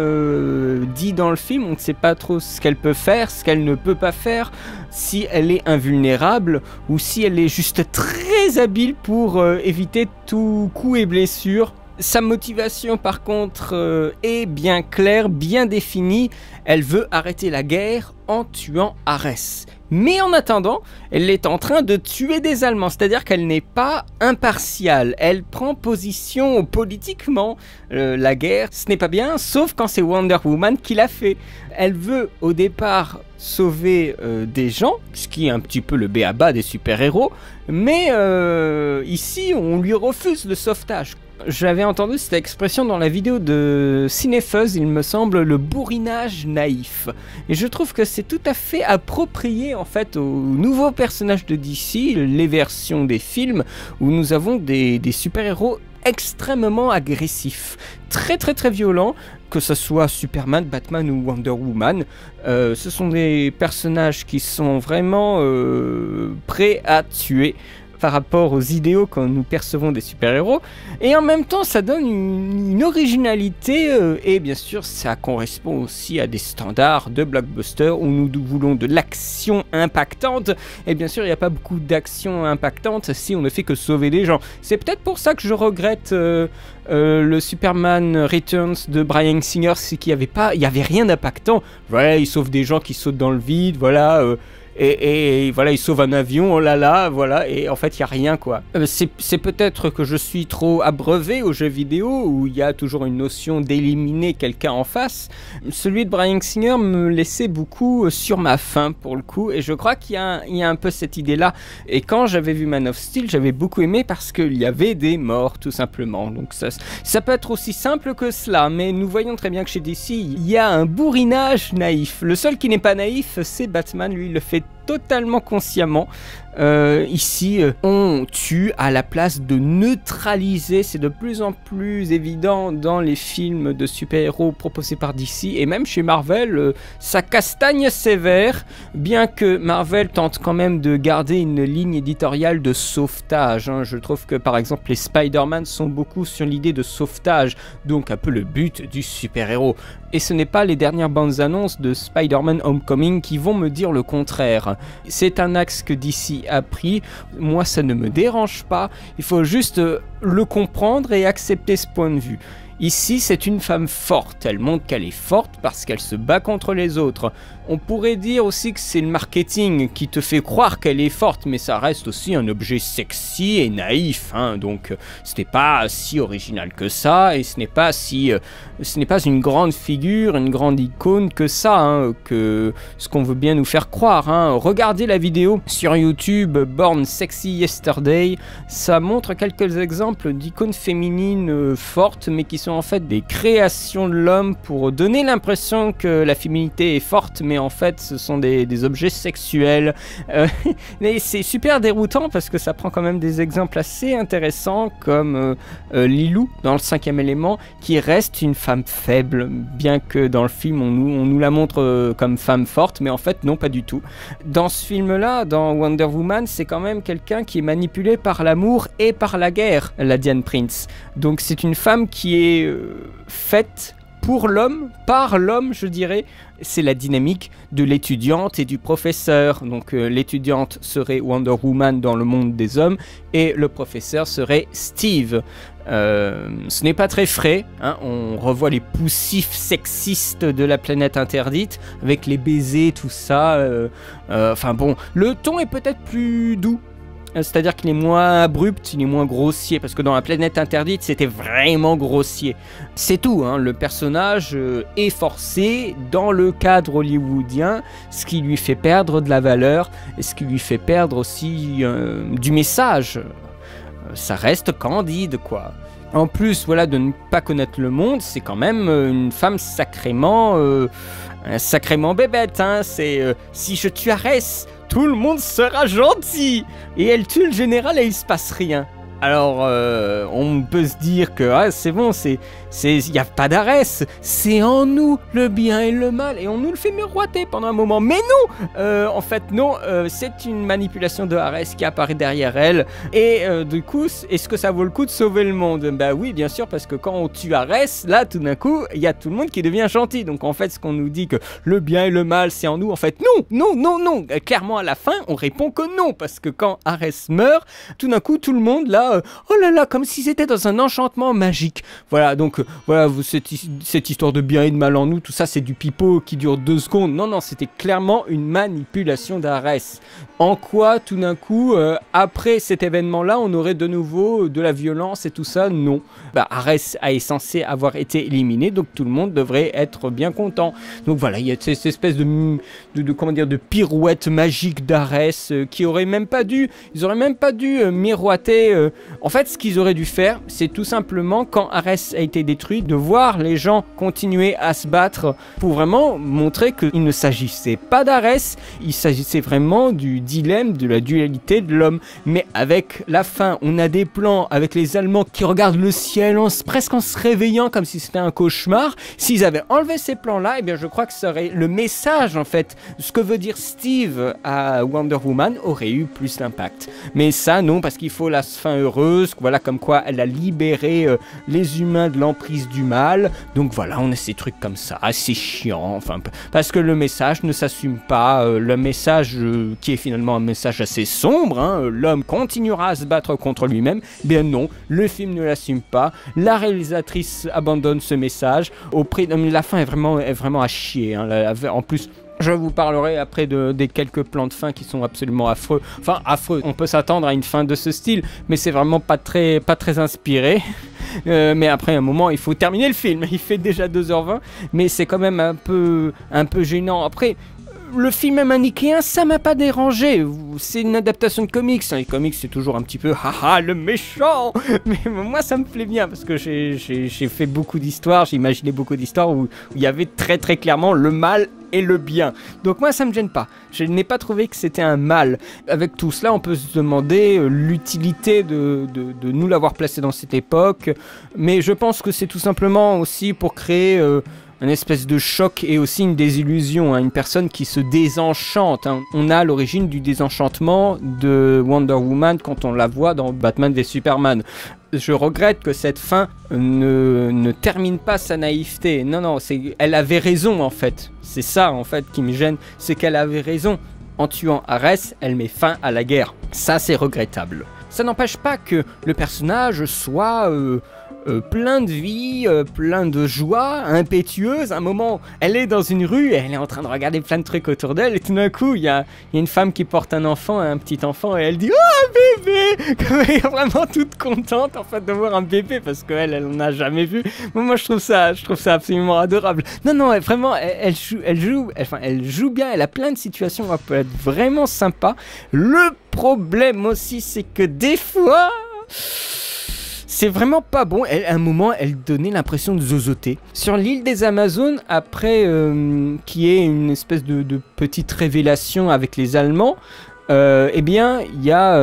A: dit dans le film, on ne sait pas trop ce qu'elle peut faire, ce qu'elle ne peut pas faire, si elle est invulnérable ou si elle est juste très habile pour éviter tout coup et blessure. Sa motivation par contre est bien claire, bien définie. Elle veut arrêter la guerre en tuant Ares. Mais en attendant, elle est en train de tuer des Allemands, c'est-à-dire qu'elle n'est pas impartiale. Elle prend position politiquement. La guerre, ce n'est pas bien, sauf quand c'est Wonder Woman qui l'a fait. Elle veut au départ sauver des gens, ce qui est un petit peu le b.a.-ba des super-héros, mais ici on lui refuse le sauvetage. J'avais entendu cette expression dans la vidéo de Cinefuzz, il me semble, le bourrinage naïf. Et je trouve que c'est tout à fait approprié en fait aux nouveaux personnages de DC, les versions des films, où nous avons des super-héros extrêmement agressifs, très violents, que ce soit Superman, Batman ou Wonder Woman. Ce sont des personnages qui sont vraiment prêts à tuer par rapport aux idéaux que nous percevons des super-héros, et en même temps ça donne une originalité, et bien sûr ça correspond aussi à des standards de blockbuster où nous voulons de l'action impactante, et bien sûr il n'y a pas beaucoup d'action impactante si on ne fait que sauver des gens. C'est peut-être pour ça que je regrette le Superman Returns de Bryan Singer, c'est qu'il n'y avait rien d'impactant. Voilà, il sauve des gens qui sautent dans le vide, voilà, et voilà, il sauve un avion, oh là là, voilà, et en fait il n'y a rien quoi. C'est peut-être que je suis trop abreuvé aux jeux vidéo où il y a toujours une notion d'éliminer quelqu'un en face. Celui de Bryan Singer me laissait beaucoup sur ma faim pour le coup, et je crois qu'il y a un peu cette idée là. Et quand j'avais vu Man of Steel, j'avais beaucoup aimé parce qu'il y avait des morts tout simplement. Donc ça peut être aussi simple que cela, mais nous voyons très bien que chez DC il y a un bourrinage naïf. Le seul qui n'est pas naïf, c'est Batman, lui il le fait totalement consciemment. Ici, on tue à la place de neutraliser. C'est de plus en plus évident dans les films de super-héros proposés par DC, et même chez Marvel, ça castagne sévère, bien que Marvel tente quand même de garder une ligne éditoriale de sauvetage. Je trouve que par exemple les Spider-Man sont beaucoup sur l'idée de sauvetage, donc un peu le but du super-héros. Et ce n'est pas les dernières bandes annonces de Spider-Man Homecoming qui vont me dire le contraire. C'est un axe que DC a pris, moi ça ne me dérange pas, il faut juste le comprendre et accepter ce point de vue. Ici, c'est une femme forte, elle montre qu'elle est forte parce qu'elle se bat contre les autres. On pourrait dire aussi que c'est le marketing qui te fait croire qu'elle est forte, mais ça reste aussi un objet sexy et naïf, donc ce n'est pas si original que ça, et ce n'est pas une grande figure, une grande icône que ça, que ce qu'on veut bien nous faire croire. Regardez la vidéo sur YouTube, Born Sexy Yesterday, ça montre quelques exemples d'icônes féminines fortes, mais qui sont en fait des créations de l'homme pour donner l'impression que la féminité est forte, mais en fait ce sont des objets sexuels. Mais c'est super déroutant parce que ça prend quand même des exemples assez intéressants comme Lilou dans le 5e élément, qui reste une femme faible, bien que dans le film on nous la montre comme femme forte, mais en fait non, pas du tout. Dans ce film là, dans Wonder Woman, c'est quand même quelqu'un qui est manipulé par l'amour et par la guerre, la Diane Prince. Donc c'est une femme qui est faite pour l'homme, par l'homme je dirais. C'est la dynamique de l'étudiante et du professeur. Donc l'étudiante serait Wonder Woman dans le monde des hommes et le professeur serait Steve. Ce n'est pas très frais, on revoit les poussifs sexistes de la planète interdite avec les baisers, tout ça. Enfin bon, le ton est peut-être plus doux. C'est-à-dire qu'il est moins abrupt, il est moins grossier, parce que dans la planète interdite, c'était vraiment grossier. C'est tout, le personnage est forcé dans le cadre hollywoodien, ce qui lui fait perdre de la valeur, et ce qui lui fait perdre aussi du message. Ça reste candide, quoi. En plus, voilà, de ne pas connaître le monde, c'est quand même une femme sacrément bébête, c'est si je tue Ares, tout le monde sera gentil. Et elle tue le général et il se passe rien. Alors, on peut se dire que c'est bon, il n'y a pas d'Ares, c'est en nous le bien et le mal, et on nous le fait miroiter pendant un moment. Mais non, en fait non, c'est une manipulation de Ares qui apparaît derrière elle, et du coup, est-ce que ça vaut le coup de sauver le monde? Bah oui, bien sûr, parce que quand on tue Ares, là, tout d'un coup, il y a tout le monde qui devient gentil. Donc en fait, ce qu'on nous dit que le bien et le mal, c'est en nous, en fait, non. Clairement, à la fin, on répond que non, parce que quand Ares meurt, tout d'un coup, tout le monde, là, ça, oh là là, comme si c'était dans un enchantement magique. Voilà, donc voilà, cette histoire de bien et de mal en nous, tout ça c'est du pipeau qui dure 2 secondes. Non, non, c'était clairement une manipulation d'Arès. En quoi, tout d'un coup, après cet événement-là, on aurait de nouveau de la violence et tout ça? Non. Arès est censé avoir été éliminé, donc tout le monde devrait être bien content. Donc voilà, il y a cette espèce comment dire, de pirouette magique d'Arès qui aurait même pas dû, ils auraient même pas dû miroiter. En fait, ce qu'ils auraient dû faire, c'est tout simplement, quand Arès a été détruit, de voir les gens continuer à se battre pour vraiment montrer qu'il ne s'agissait pas d'Arès, il s'agissait vraiment du dilemme de la dualité de l'homme. Mais avec la fin, on a des plans avec les Allemands qui regardent le ciel presque en se réveillant comme si c'était un cauchemar. S'ils avaient enlevé ces plans-là, eh bien je crois que ça aurait, le message en fait, ce que veut dire Steve à Wonder Woman aurait eu plus d'impact. Mais ça non, parce qu'il faut la fin heureuse, voilà, comme quoi elle a libéré les humains de l'emprise du mal. Donc voilà, on a ces trucs comme ça, c'est chiant, enfin, parce que le message ne s'assume pas, le message qui est finalement un message assez sombre, hein, l'homme continuera à se battre contre lui-même. Bien non, le film ne l'assume pas, la réalisatrice abandonne ce message, la fin est vraiment à chier, hein, en plus. Je vous parlerai après des quelques plans de fin qui sont absolument affreux. Enfin, affreux, on peut s'attendre à une fin de ce style, mais c'est vraiment pas très inspiré. Mais après un moment, il faut terminer le film. Il fait déjà 2h20, mais c'est quand même un peu gênant. Après, le film est manichéen, ça m'a pas dérangé. C'est une adaptation de comics. Les comics, c'est toujours un petit peu haha, le méchant. Mais moi, ça me plaît bien parce que j'ai fait beaucoup d'histoires, j'ai imaginé beaucoup d'histoires où il y avait très clairement le mal et le bien. Donc moi, ça me gêne pas. Je n'ai pas trouvé que c'était un mal. Avec tout cela, on peut se demander l'utilité de nous l'avoir placé dans cette époque. Mais je pense que c'est tout simplement aussi pour créer un espèce de choc et aussi une désillusion, hein, une personne qui se désenchante. Hein. On a l'origine du désenchantement de Wonder Woman quand on la voit dans Batman v Superman. Je regrette que cette fin ne termine pas sa naïveté. Non, elle avait raison en fait. C'est ça en fait qui me gêne, c'est qu'elle avait raison. En tuant Arès, elle met fin à la guerre. Ça, c'est regrettable. Ça n'empêche pas que le personnage soit plein de vie, plein de joie, impétueuse. À un moment, elle est dans une rue et elle est en train de regarder plein de trucs autour d'elle et tout d'un coup, il y a une femme qui porte un petit enfant et elle dit « Oh, un bébé !» Elle est vraiment toute contente en fait de voir un bébé parce qu'elle en a jamais vu. Moi, je trouve ça absolument adorable. Non, vraiment, elle joue bien, elle a plein de situations où elle peut être vraiment sympa. Le problème aussi, c'est que des fois... c'est vraiment pas bon. À un moment, elle donnait l'impression de zozoter. Sur l'île des Amazones, après qui est une espèce de petite révélation avec les Allemands, eh bien, il y a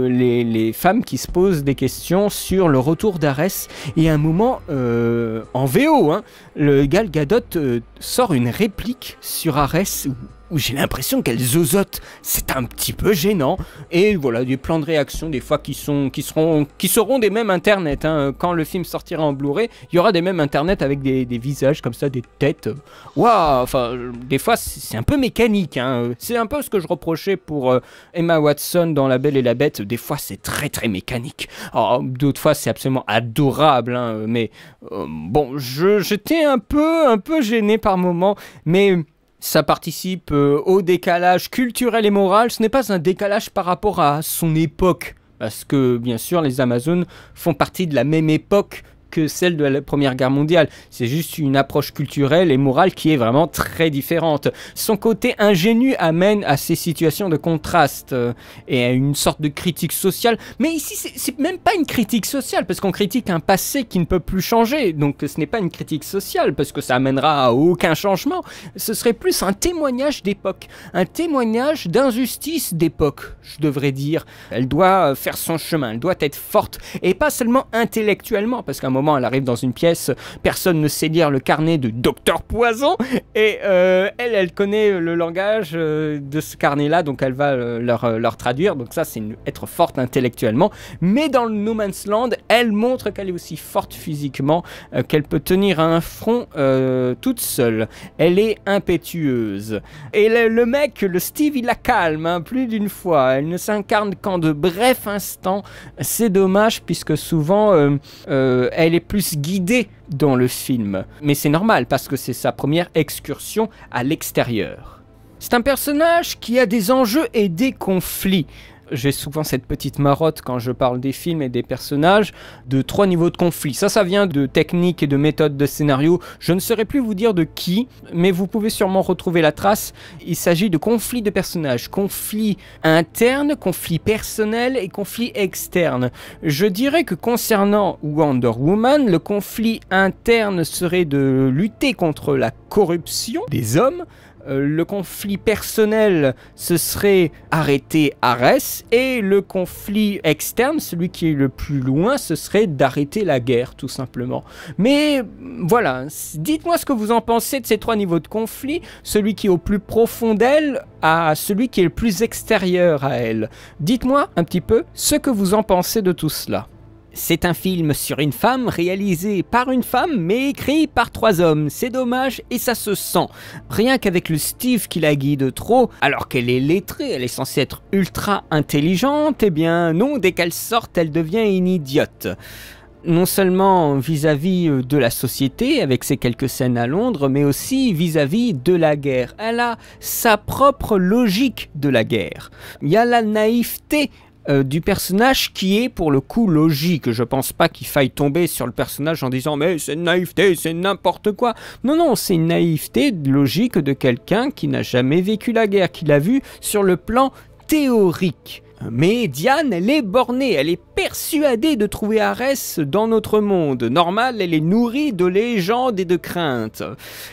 A: les femmes qui se posent des questions sur le retour d'Arès. Et à un moment, en VO, hein, le Gal Gadot sort une réplique sur Arès où j'ai l'impression qu'elle zozote. C'est un petit peu gênant. Et voilà, des plans de réaction des fois qui seront des mèmes internet. Hein. Quand le film sortira en Blu-ray, il y aura des mèmes internet avec des visages comme ça, des têtes. Waouh, enfin, des fois c'est un peu mécanique. Hein. C'est un peu ce que je reprochais pour Emma Watson dans La Belle et la Bête. Des fois c'est très mécanique. Alors, d'autres fois c'est absolument adorable. Hein. Mais bon, j'étais un peu gêné par moments. Mais... ça participe au décalage culturel et moral. Ce n'est pas un décalage par rapport à son époque. Parce que, bien sûr, les Amazones font partie de la même époque que celle de la Première Guerre mondiale. C'est juste une approche culturelle et morale qui est vraiment très différente. Son côté ingénu amène à ces situations de contraste et à une sorte de critique sociale. Mais ici, c'est même pas une critique sociale, parce qu'on critique un passé qui ne peut plus changer. Donc ce n'est pas une critique sociale, parce que ça amènera à aucun changement. Ce serait plus un témoignage d'époque. Un témoignage d'injustice d'époque, je devrais dire. Elle doit faire son chemin, elle doit être forte. Et pas seulement intellectuellement, parce qu'à un moment, moment, elle arrive dans une pièce, personne ne sait lire le carnet de Docteur Poison, et elle connaît le langage de ce carnet-là, donc elle va leur traduire, donc ça c'est être forte intellectuellement, mais dans le No Man's Land, elle montre qu'elle est aussi forte physiquement, qu'elle peut tenir un front toute seule, elle est impétueuse, et le mec, le Steve, il la calme, hein, plus d'une fois, elle ne s'incarne qu'en de brefs instants, c'est dommage puisque souvent elle est plus guidée dans le film, mais c'est normal parce que c'est sa première excursion à l'extérieur. C'est un personnage qui a des enjeux et des conflits. J'ai souvent cette petite marotte quand je parle des films et des personnages de 3 niveaux de conflit. Ça vient de techniques et de méthodes de scénario. Je ne saurais plus vous dire de qui, mais vous pouvez sûrement retrouver la trace. Il s'agit de conflits de personnages. Conflits internes, conflits personnels et conflits externes. Je dirais que concernant Wonder Woman, le conflit interne serait de lutter contre la corruption des hommes. Le conflit personnel, ce serait arrêter Ares, et le conflit externe, celui qui est le plus loin, ce serait d'arrêter la guerre, tout simplement. Mais voilà, dites-moi ce que vous en pensez de ces 3 niveaux de conflit, celui qui est au plus profond d'elle à celui qui est le plus extérieur à elle. Dites-moi un petit peu ce que vous en pensez de tout cela. C'est un film sur une femme, réalisé par une femme, mais écrit par 3 hommes. C'est dommage et ça se sent. Rien qu'avec le Steve qui la guide trop, alors qu'elle est lettrée, elle est censée être ultra intelligente, eh bien non, dès qu'elle sort, elle devient une idiote. Non seulement vis-à-vis de la société, avec ses quelques scènes à Londres, mais aussi vis-à-vis de la guerre. Elle a sa propre logique de la guerre. Il y a la naïveté du personnage qui est pour le coup logique. Je pense pas qu'il faille tomber sur le personnage en disant mais c'est une naïveté, c'est n'importe quoi. Non, non, c'est une naïveté logique de quelqu'un qui n'a jamais vécu la guerre, qui l'a vu sur le plan théorique. Mais Diane, elle est bornée, elle est persuadée de trouver Arès dans notre monde. Normal, elle est nourrie de légendes et de craintes.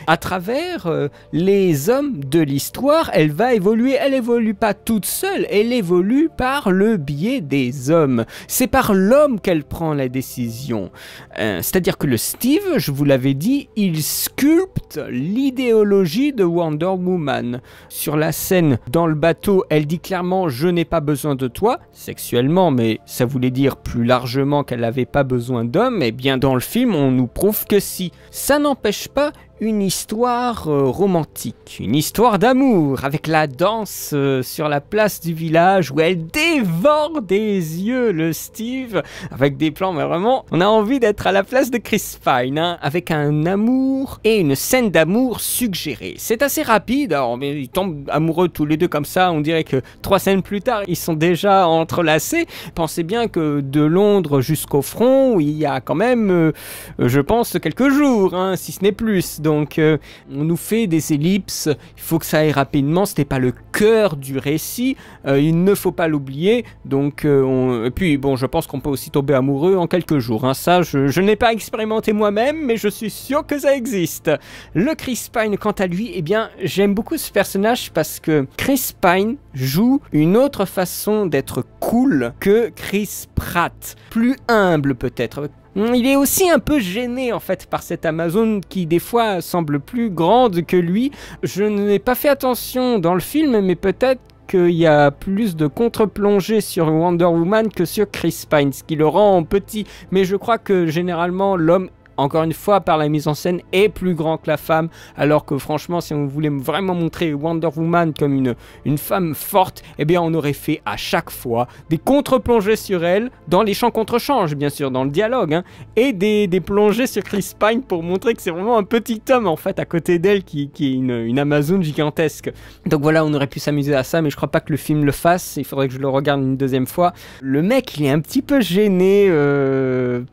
A: À travers les hommes de l'histoire, elle va évoluer. Elle évolue pas toute seule, elle évolue par le biais des hommes. C'est par l'homme qu'elle prend la décision. C'est-à-dire que le Steve, je vous l'avais dit, il sculpte l'idéologie de Wonder Woman. Sur la scène, dans le bateau, elle dit clairement « Je n'ai pas besoin de toi », sexuellement, mais ça voulait dire plus largement qu'elle n'avait pas besoin d'hommes. Et bien dans le film, on nous prouve que si. Ça n'empêche pas une histoire romantique, une histoire d'amour, avec la danse sur la place du village où elle dévore des yeux le Steve, avec des plans, mais vraiment, on a envie d'être à la place de Chris Pine, hein, avec un amour et une scène d'amour suggérée. C'est assez rapide, alors, mais ils tombent amoureux tous les deux comme ça, on dirait que 3 scènes plus tard, ils sont déjà entrelacés. Pensez bien que de Londres jusqu'au front, il y a quand même, je pense, quelques jours, hein, si ce n'est plus. Donc on nous fait des ellipses, il faut que ça aille rapidement, ce n'est pas le cœur du récit, il ne faut pas l'oublier. Donc et puis bon, je pense qu'on peut aussi tomber amoureux en quelques jours, hein. Ça je n'ai pas expérimenté moi-même, mais je suis sûr que ça existe. Le Chris Pine, quant à lui, eh bien j'aime beaucoup ce personnage parce que Chris Pine joue une autre façon d'être cool que Chris Pratt, plus humble peut-être. Il est aussi un peu gêné en fait par cette Amazone qui des fois semble plus grande que lui. Je n'ai pas fait attention dans le film, mais peut-être qu'il y a plus de contre-plongée sur Wonder Woman que sur Chris Pine, ce qui le rend petit. Mais je crois que généralement l'homme, encore une fois, par la mise en scène, est plus grand que la femme, alors que franchement, si on voulait vraiment montrer Wonder Woman comme une femme forte, eh bien on aurait fait à chaque fois des contre-plongées sur elle, dans les champs contre-change, bien sûr, dans le dialogue, hein, et des plongées sur Chris Pine pour montrer que c'est vraiment un petit homme, en fait, à côté d'elle, qui est une Amazone gigantesque. Donc voilà, on aurait pu s'amuser à ça, mais je crois pas que le film le fasse, il faudrait que je le regarde une deuxième fois. Le mec, il est un petit peu gêné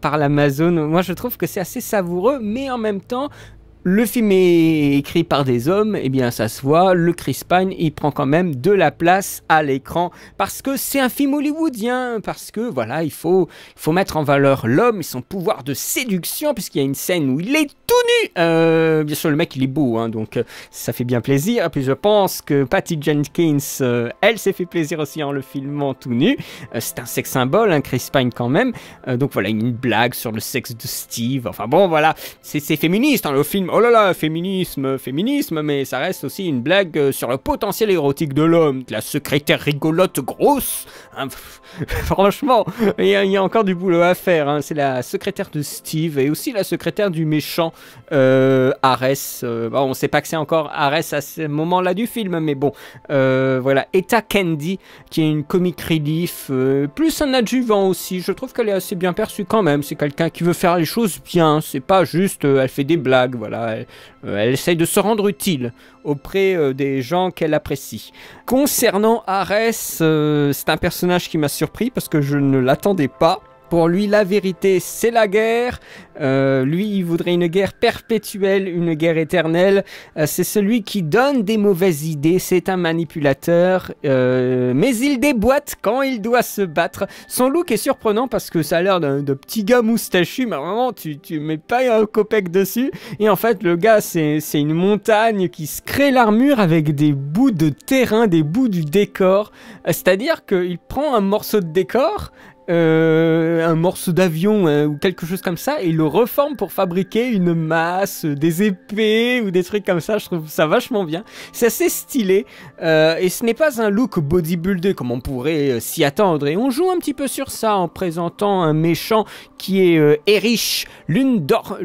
A: par l'Amazone. Moi, je trouve que c'est assez savoureux, mais en même temps, Le film est écrit par des hommes, et bien ça se voit, le Chris Pine, il prend quand même de la place à l'écran, parce que c'est un film hollywoodien, parce que voilà, il faut mettre en valeur l'homme et son pouvoir de séduction, puisqu'il y a une scène où il est tout nu. Bien sûr, le mec, il est beau, hein, donc ça fait bien plaisir, et puis je pense que Patty Jenkins, elle s'est fait plaisir aussi en le filmant tout nu. C'est un sexe symbole, hein, Chris Pine quand même, donc voilà, une blague sur le sexe de Steve, enfin bon, voilà, c'est féministe, hein, le film, oh là là, féminisme, mais ça reste aussi une blague sur le potentiel érotique de l'homme, la secrétaire rigolote grosse, hein, franchement, il y a encore du boulot à faire, hein. C'est la secrétaire de Steve et aussi la secrétaire du méchant Ares, bon, on sait pas que c'est encore Ares à ce moment-là du film, mais bon, voilà, Etta Candy, qui est une comic relief, plus un adjuvant aussi, je trouve qu'elle est assez bien perçue quand même, c'est quelqu'un qui veut faire les choses bien, c'est pas juste, elle fait des blagues, voilà, elle essaye de se rendre utile auprès des gens qu'elle apprécie. Concernant Ares, c'est un personnage qui m'a surpris parce que je ne l'attendais pas. Pour lui, la vérité, c'est la guerre. Lui, il voudrait une guerre perpétuelle, une guerre éternelle. C'est celui qui donne des mauvaises idées. C'est un manipulateur. Mais il déboîte quand il doit se battre. Son look est surprenant parce que ça a l'air d'un petit gars moustachu. Mais vraiment, tu mets pas un copec dessus. Et en fait, le gars, c'est une montagne qui se crée l'armure avec des bouts de terrain, des bouts du décor. C'est-à-dire qu'il prend un morceau de décor, un morceau d'avion ou quelque chose comme ça, et il le reforme pour fabriquer une masse, des épées ou des trucs comme ça. Je trouve ça vachement bien, c'est assez stylé, et ce n'est pas un look bodybuildé comme on pourrait s'y attendre, et on joue un petit peu sur ça en présentant un méchant qui est Erich Ludendorff,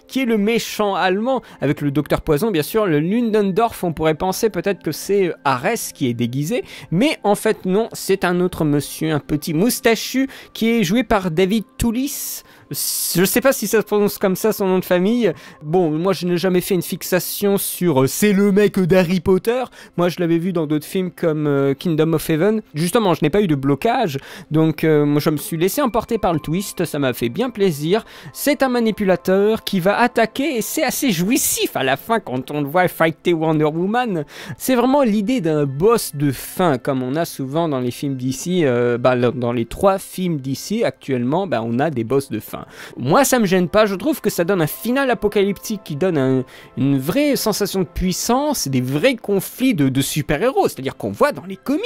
A: qui est le méchant allemand, avec le docteur Poison bien sûr. Le Ludendorff, on pourrait penser peut-être que c'est Ares qui est déguisé, mais en fait non, c'est un autre monsieur, un petit moustachu, qui est joué par David Toulis. Je sais pas si ça se prononce comme ça, son nom de famille. Bon, moi je n'ai jamais fait une fixation sur c'est le mec d'Harry Potter. Moi je l'avais vu dans d'autres films comme Kingdom of Heaven. Justement, je n'ai pas eu de blocage, donc moi je me suis laissé emporter par le twist, ça m'a fait bien plaisir. C'est un manipulateur qui va attaquer, et c'est assez jouissif à la fin quand on le voit fighter Wonder Woman. C'est vraiment l'idée d'un boss de fin, comme on a souvent dans les films d'ici, dans les 3 films d'ici actuellement, on a des boss de fin. Moi ça me gêne pas, je trouve que ça donne un final apocalyptique qui donne une vraie sensation de puissance et des vrais conflits de super-héros, c'est-à-dire qu'on voit dans les comics,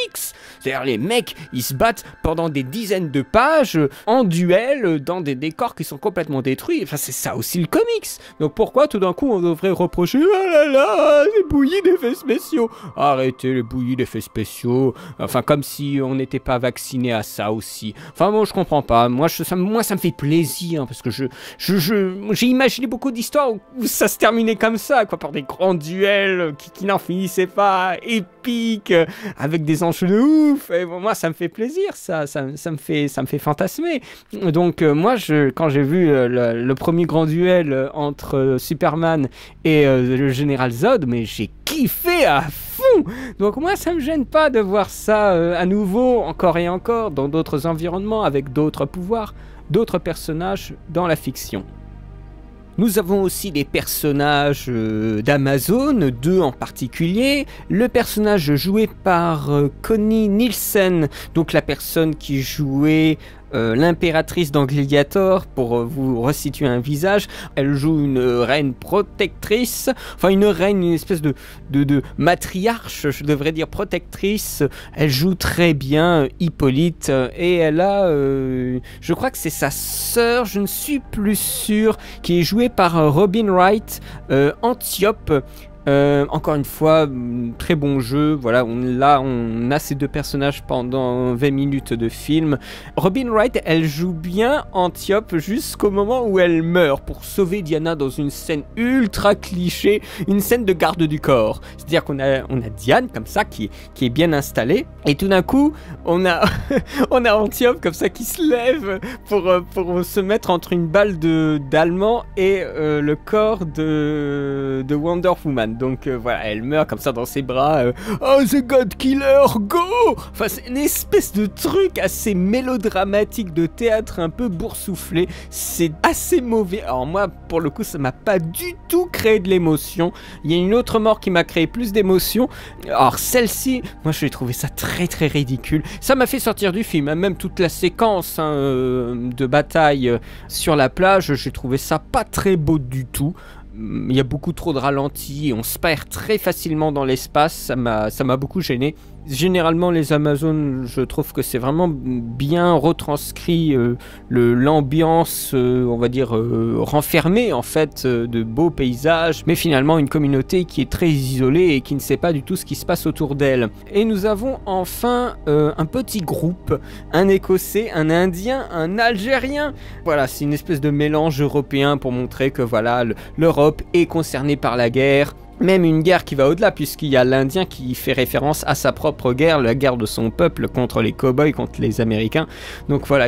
A: c'est-à-dire les mecs ils se battent pendant des dizaines de pages en duel dans des décors qui sont complètement détruits, enfin c'est ça aussi le comics. Donc pourquoi tout d'un coup on devrait reprocher oh là là, les bouillies d'effets spéciaux, arrêtez les bouillies d'effets spéciaux, enfin comme si on n'était pas vacciné à ça aussi, enfin bon je comprends pas, moi ça me fait plaisir, parce que j'ai imaginé beaucoup d'histoires où ça se terminait comme ça, quoi, par des grands duels qui n'en finissaient pas, épiques, avec des enjeux de ouf, et bon, moi ça me fait plaisir, ça me fait fantasmer. Donc moi quand j'ai vu le premier grand duel entre Superman et le général Zod, mais j'ai kiffé à fond. Donc moi ça me gêne pas de voir ça à nouveau, encore et encore, dans d'autres environnements, avec d'autres pouvoirs, d'autres personnages dans la fiction. Nous avons aussi des personnages d'Amazon, 2 en particulier. Le personnage joué par Connie Nielsen, donc la personne qui jouait l'impératrice dans Gladiator, pour vous resituer un visage. Elle joue une reine protectrice, enfin une reine, une espèce de matriarche, je devrais dire protectrice. Elle joue très bien Hippolyte, et elle a, je crois que c'est sa sœur, je ne suis plus sûr, qui est jouée par Robin Wright, Antiope. Encore une fois, très bon jeu, voilà, on a ces 2 personnages pendant 20 minutes de film. Robin Wright, elle joue bien Antiope jusqu'au moment où elle meurt pour sauver Diana dans une scène ultra cliché, une scène de garde du corps. C'est-à-dire qu'on a Diane comme ça qui est bien installée, et tout d'un coup on a Antiope comme ça qui se lève pour se mettre entre une balle d'allemand et le corps de Wonder Woman. Donc voilà, elle meurt comme ça dans ses bras. Oh, the God Killer, go! Enfin, c'est une espèce de truc assez mélodramatique de théâtre un peu boursouflé. C'est assez mauvais. Alors moi, pour le coup, ça m'a pas du tout créé de l'émotion. Il y a une autre mort qui m'a créé plus d'émotion. Alors celle-ci, moi je l'ai trouvé ça très très ridicule. Ça m'a fait sortir du film, hein. Même toute la séquence de bataille sur la plage, j'ai trouvé ça pas très beau du tout. Il y a beaucoup trop de ralentis, on se perd très facilement dans l'espace, ça m'a beaucoup gêné. Généralement les Amazones, je trouve que c'est vraiment bien retranscrit l'ambiance, on va dire renfermée en fait, de beaux paysages, mais finalement une communauté qui est très isolée et qui ne sait pas du tout ce qui se passe autour d'elle. Et nous avons enfin un petit groupe, un Écossais, un Indien, un Algérien. Voilà, c'est une espèce de mélange européen pour montrer que voilà, l'Europe est concernée par la guerre. Même une guerre qui va au-delà, puisqu'il y a l'Indien qui fait référence à sa propre guerre, la guerre de son peuple contre les cow-boys, contre les Américains. Donc voilà,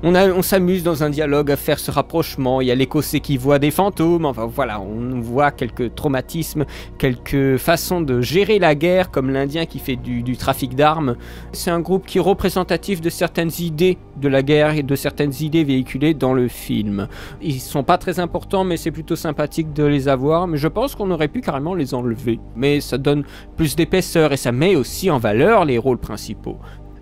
A: on s'amuse dans un dialogue à faire ce rapprochement. Il y a l'Écossais qui voit des fantômes. Enfin voilà, on voit quelques traumatismes, quelques façons de gérer la guerre, comme l'Indien qui fait du trafic d'armes. C'est un groupe qui est représentatif de certaines idées de la guerre et de certaines idées véhiculées dans le film. Ils sont pas très importants, mais c'est plutôt sympathique de les avoir. Mais je pense qu'on aurait pu carrément les enlever. Mais ça donne plus d'épaisseur et ça met aussi en valeur les rôles principaux.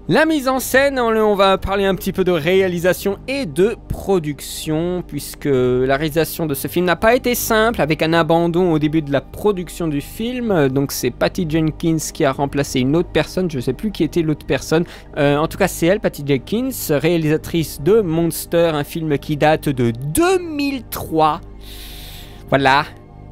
A: La mise en scène, on va parler un petit peu de réalisation et de production, puisque la réalisation de ce film n'a pas été simple, avec un abandon au début de la production du film. Donc c'est Patty Jenkins qui a remplacé une autre personne, je ne sais plus qui était l'autre personne. En tout cas c'est elle, Patty Jenkins, réalisatrice de Monster, un film qui date de 2003. Voilà.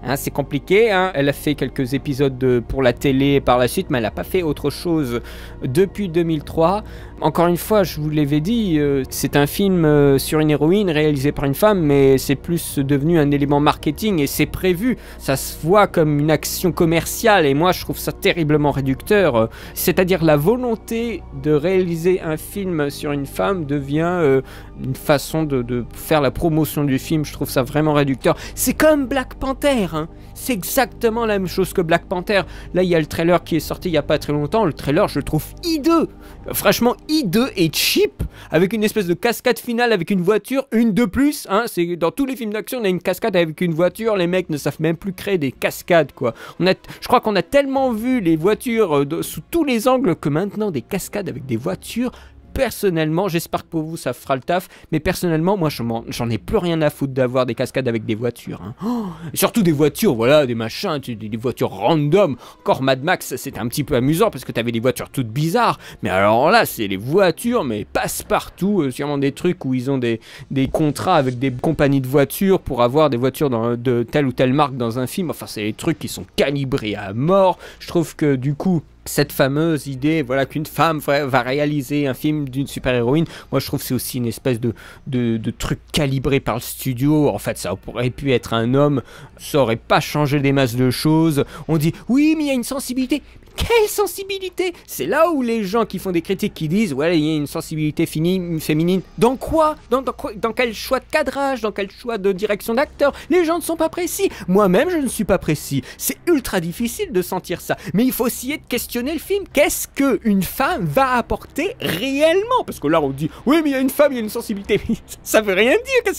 A: Hein, c'est compliqué, hein. Elle a fait quelques épisodes pour la télé par la suite, mais elle n'a pas fait autre chose depuis 2003. Encore une fois, je vous l'avais dit, c'est un film sur une héroïne réalisé par une femme, mais c'est plus devenu un élément marketing et c'est prévu. Ça se voit comme une action commerciale et moi je trouve ça terriblement réducteur. C'est-à-dire la volonté de réaliser un film sur une femme devient une façon de faire la promotion du film. Je trouve ça vraiment réducteur. C'est comme Black Panther. Hein. C'est exactement la même chose que Black Panther. Là, il y a le trailer qui est sorti il n'y a pas très longtemps. Le trailer, je le trouve hideux. Franchement, hideux et cheap. Avec une espèce de cascade finale avec une voiture, une de plus. Hein. C'est, dans tous les films d'action, on a une cascade avec une voiture. Les mecs ne savent même plus créer des cascades, quoi. Je crois qu'on a tellement vu les voitures sous tous les angles que maintenant, des cascades avec des voitures... Personnellement, j'espère que pour vous ça fera le taf, mais personnellement, moi j'en ai plus rien à foutre d'avoir des cascades avec des voitures. Hein. Oh, surtout des voitures, voilà, des machins, des voitures random. Encore Mad Max, c'était un petit peu amusant parce que t'avais des voitures toutes bizarres, mais alors là, c'est les voitures, mais passe-partout, sûrement des trucs où ils ont des contrats avec des compagnies de voitures pour avoir des voitures de telle ou telle marque dans un film. Enfin, c'est des trucs qui sont calibrés à mort. Je trouve que du coup... Cette fameuse idée, voilà, qu'une femme va réaliser un film d'une super-héroïne, moi je trouve que c'est aussi une espèce de truc calibré par le studio. En fait, ça aurait pu être un homme, ça aurait pas changé des masses de choses. On dit, oui, mais il y a une sensibilité. Quelle sensibilité? C'est là où les gens qui font des critiques qui disent, ouais, il y a une sensibilité féminine. Dans quoi? Dans quel choix de cadrage? Dans quel choix de direction d'acteur? Les gens ne sont pas précis. Moi-même, je ne suis pas précis. C'est ultra difficile de sentir ça. Mais il faut essayer de questionner le film. Qu'est-ce qu'une femme va apporter réellement? Parce que là, on dit, oui, mais il y a une femme, il y a une sensibilité. Ça veut rien dire.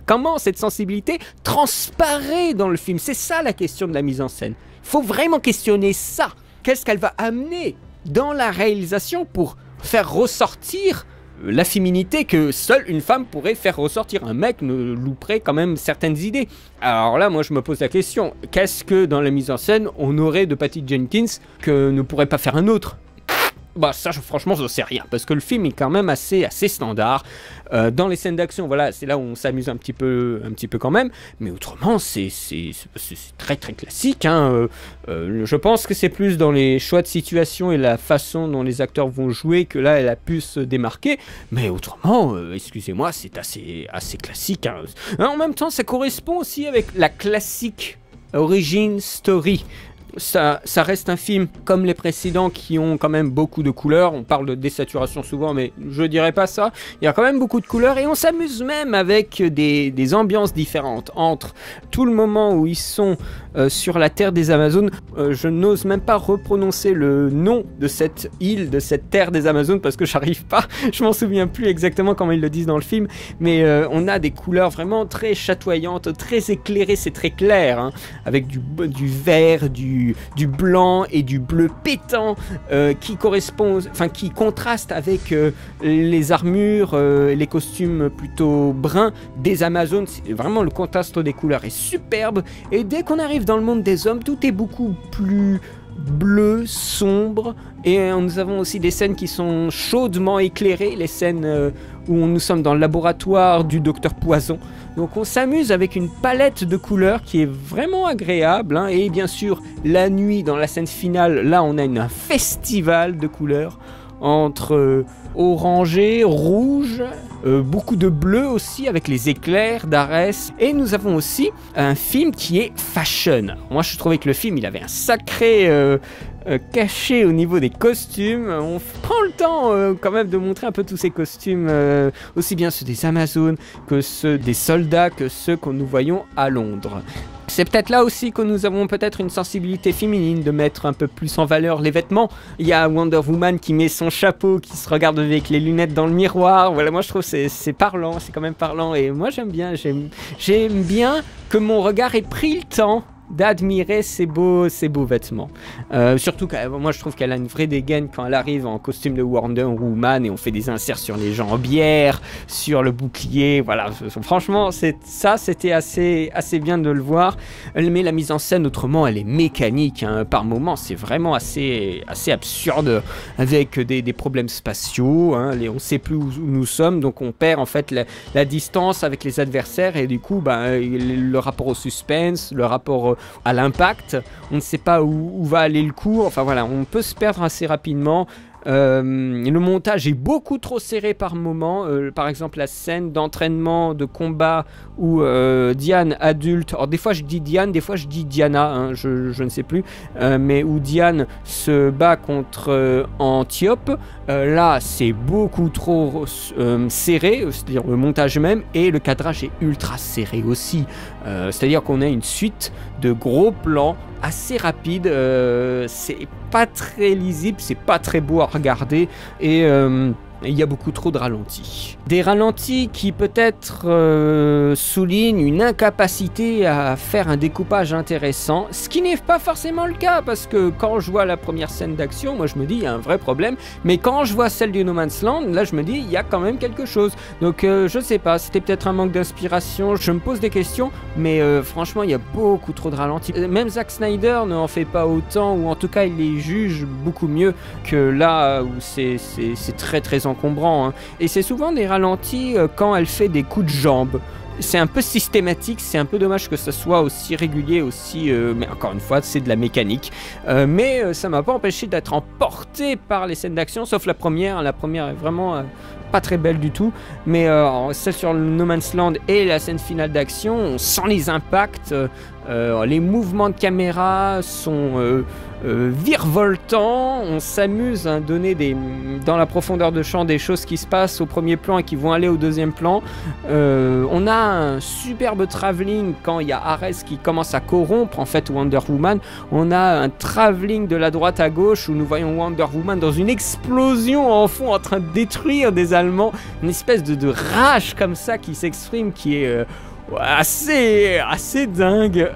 A: Comment cette sensibilité transparaît dans le film? C'est ça la question de la mise en scène. Il faut vraiment questionner ça. Qu'est-ce qu'elle va amener dans la réalisation pour faire ressortir la féminité que seule une femme pourrait faire ressortir? Un mec ne louperait quand même certaines idées. Alors là, moi je me pose la question, qu'est-ce que dans la mise en scène on aurait de Patty Jenkins que ne pourrait pas faire un autre? Bah ça, franchement, je sais rien, parce que le film est quand même assez standard. Dans les scènes d'action, voilà, c'est là où on s'amuse un petit peu quand même, mais autrement, c'est très très classique. Hein. Je pense que c'est plus dans les choix de situation et la façon dont les acteurs vont jouer que là, elle a pu se démarquer, mais autrement, excusez-moi, c'est assez classique. Hein. En même temps, ça correspond aussi avec la classique origin story. ça reste un film comme les précédents qui ont quand même beaucoup de couleurs. On parle de désaturation souvent, mais je dirais pas ça. Il y a quand même beaucoup de couleurs et on s'amuse même avec des ambiances différentes. Entre tout le moment où ils sont sur la terre des Amazones, je n'ose même pas reprononcer le nom de cette île, de cette terre des Amazones, parce que j'arrive pas, je m'en souviens plus exactement comment ils le disent dans le film, mais on a des couleurs vraiment très chatoyantes, très éclairées, c'est très clair, hein, avec du vert, du blanc et du bleu pétant qui correspondent, enfin qui contrastent avec les armures, les costumes plutôt bruns des Amazones. C'est vraiment le contraste des couleurs est superbe, et dès qu'on arrive dans le monde des hommes, tout est beaucoup plus bleu, sombre, et nous avons aussi des scènes qui sont chaudement éclairées, les scènes où nous sommes dans le laboratoire du docteur Poison. Donc on s'amuse avec une palette de couleurs qui est vraiment agréable, hein, et bien sûr la nuit dans la scène finale, là on a un festival de couleurs entre orangé, rouge, beaucoup de bleu aussi avec les éclairs d'Arès, et nous avons aussi un film qui est fashion. Moi je trouvais que le film il avait un sacré cachet au niveau des costumes. On prend le temps quand même de montrer un peu tous ces costumes, aussi bien ceux des Amazones que ceux des soldats, que ceux que nous voyons à Londres. C'est peut-être là aussi que nous avons peut-être une sensibilité féminine de mettre un peu plus en valeur les vêtements. Il y a Wonder Woman qui met son chapeau, qui se regarde avec les lunettes dans le miroir. Voilà, moi je trouve que c'est parlant, c'est quand même parlant. Et moi j'aime bien que mon regard ait pris le temps d'admirer ces beaux vêtements. Surtout que moi je trouve qu'elle a une vraie dégaine quand elle arrive en costume de Wonder Woman et on fait des inserts sur les jambières, sur le bouclier. Voilà, franchement c'était assez bien de le voir. Mais la mise en scène autrement elle est mécanique, hein. Par moments c'est vraiment assez absurde, avec des problèmes spatiaux, hein. On ne sait plus où nous sommes, donc on perd en fait la distance avec les adversaires, et du coup le rapport au suspense, le rapport à l'impact, on ne sait pas où va aller le coup, enfin voilà, on peut se perdre assez rapidement. Le montage est beaucoup trop serré par moment, par exemple la scène d'entraînement de combat où Diane adulte, alors des fois je dis Diane, des fois je dis Diana, hein, je ne sais plus, mais où Diane se bat contre Antiope, là c'est beaucoup trop serré, c'est-à-dire le montage même, et le cadrage est ultra serré aussi, c'est-à-dire qu'on a une suite de gros plans assez rapides, c'est pas très lisible, c'est pas très beau à regarder, et il y a beaucoup trop de ralentis. Des ralentis qui peut-être soulignent une incapacité à faire un découpage intéressant, ce qui n'est pas forcément le cas, parce que quand je vois la première scène d'action, moi je me dis il y a un vrai problème, mais quand je vois celle du No Man's Land, là je me dis il y a quand même quelque chose. Donc je sais pas, c'était peut-être un manque d'inspiration, je me pose des questions, mais franchement il y a beaucoup trop de ralentis. Même Zack Snyder ne en fait pas autant, ou en tout cas il les juge beaucoup mieux que là où c'est très encombrant, hein. Et c'est souvent des ralentis quand elle fait des coups de jambe. C'est un peu systématique, c'est un peu dommage que ça soit aussi régulier, aussi, mais encore une fois, c'est de la mécanique. Mais ça m'a pas empêché d'être emporté par les scènes d'action, sauf la première. La première est vraiment pas très belle du tout, mais celle sur le No Man's Land et la scène finale d'action, on sent les impacts, les mouvements de caméra sont virevoltants, on s'amuse à donner dans la profondeur de champ des choses qui se passent au premier plan et qui vont aller au deuxième plan. On a un superbe travelling quand il y a Ares qui commence à corrompre en fait Wonder Woman. On a un travelling de la droite à gauche où nous voyons Wonder Woman dans une explosion en fond en train de détruire des Allemands, une espèce de rage comme ça qui s'exprime, qui est assez dingue,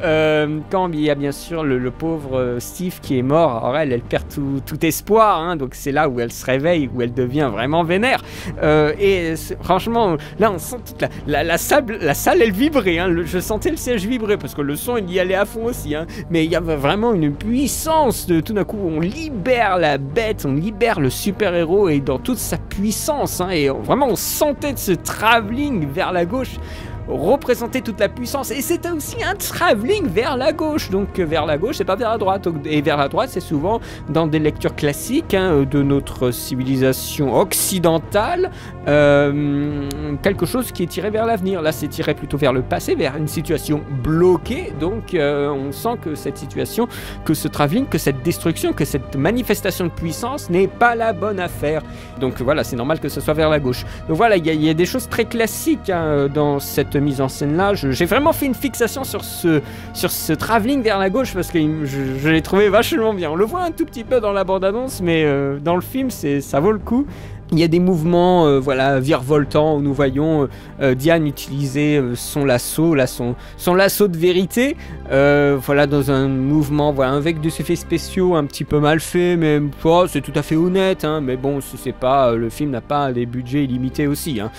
A: quand il y a bien sûr le pauvre Steve qui est mort. Alors elle perd tout espoir, hein, donc c'est là où elle se réveille, où elle devient vraiment vénère, et franchement là on sent toute la salle elle vibrait, hein, je sentais le siège vibrer parce que le son il y allait à fond aussi, hein, mais il y avait vraiment une puissance de tout d'un coup, on libère la bête, on libère le super héros et dans toute sa puissance, hein, et vraiment on sentait de ce travelling vers la gauche. représenter toute la puissance. Et c'est aussi un travelling vers la gauche. Donc vers la gauche, c'est pas vers la droite. Et vers la droite, c'est souvent dans des lectures classiques de notre civilisation occidentale, quelque chose qui est tiré vers l'avenir. Là, c'est tiré plutôt vers le passé, vers une situation bloquée. Donc on sent que cette situation, que ce travelling, que cette destruction, que cette manifestation de puissance n'est pas la bonne affaire. Donc voilà, c'est normal que ce soit vers la gauche. Donc voilà, il y a des choses très classiques dans cette mise en scène là. J'ai vraiment fait une fixation sur ce travelling vers la gauche parce que je l'ai trouvé vachement bien. On le voit un tout petit peu dans la bande-annonce, mais dans le film, ça vaut le coup. Il y a des mouvements voilà, virevoltants où nous voyons Diane utiliser son lasso, son lasso de vérité, voilà, dans un mouvement, voilà, avec des effets spéciaux un petit peu mal faits, mais c'est tout à fait honnête, hein, mais bon, c'est pas, le film n'a pas des budgets illimités aussi, hein.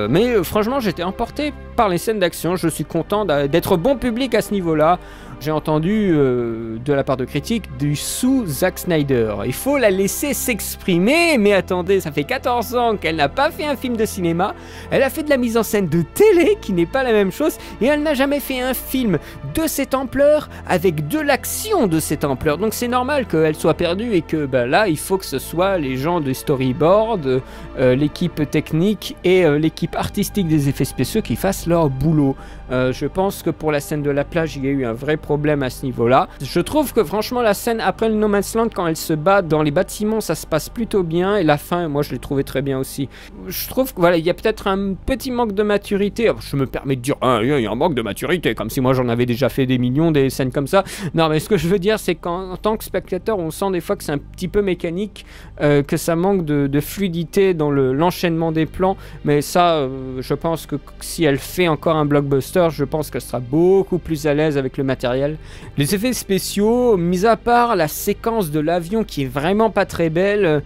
A: Mais franchement, j'étais emporté par les scènes d'action, je suis content d'être bon public à ce niveau-là. J'ai entendu de la part de critiques du sous Zack Snyder. Il faut la laisser s'exprimer, mais attendez, ça fait 14 ans qu'elle n'a pas fait un film de cinéma, elle a fait de la mise en scène de télé qui n'est pas la même chose, et elle n'a jamais fait un film de cette ampleur avec de l'action de cette ampleur. Donc c'est normal qu'elle soit perdue et que là, il faut que ce soit les gens de storyboard, l'équipe technique et l'équipe artistique des effets spéciaux qui fassent leur boulot. Je pense que pour la scène de la plage, il y a eu un vrai problème à ce niveau-là. Je trouve que franchement, la scène après le No Man's Land, quand elle se bat dans les bâtiments, ça se passe plutôt bien. Et la fin, moi, je l'ai trouvé très bien aussi. Je trouve que voilà, il y a peut-être un petit manque de maturité. Alors, je me permets de dire, il y a un manque de maturité, comme si moi j'en avais déjà fait des millions, des scènes comme ça. Non, mais ce que je veux dire, c'est qu'en tant que spectateur, on sent des fois que c'est un petit peu mécanique, que ça manque de fluidité dans l'enchaînement des plans. Mais ça, je pense que si elle fait encore un blockbuster, je pense qu'elle sera beaucoup plus à l'aise avec le matériel. Les effets spéciaux, mis à part la séquence de l'avion qui est vraiment pas très belle,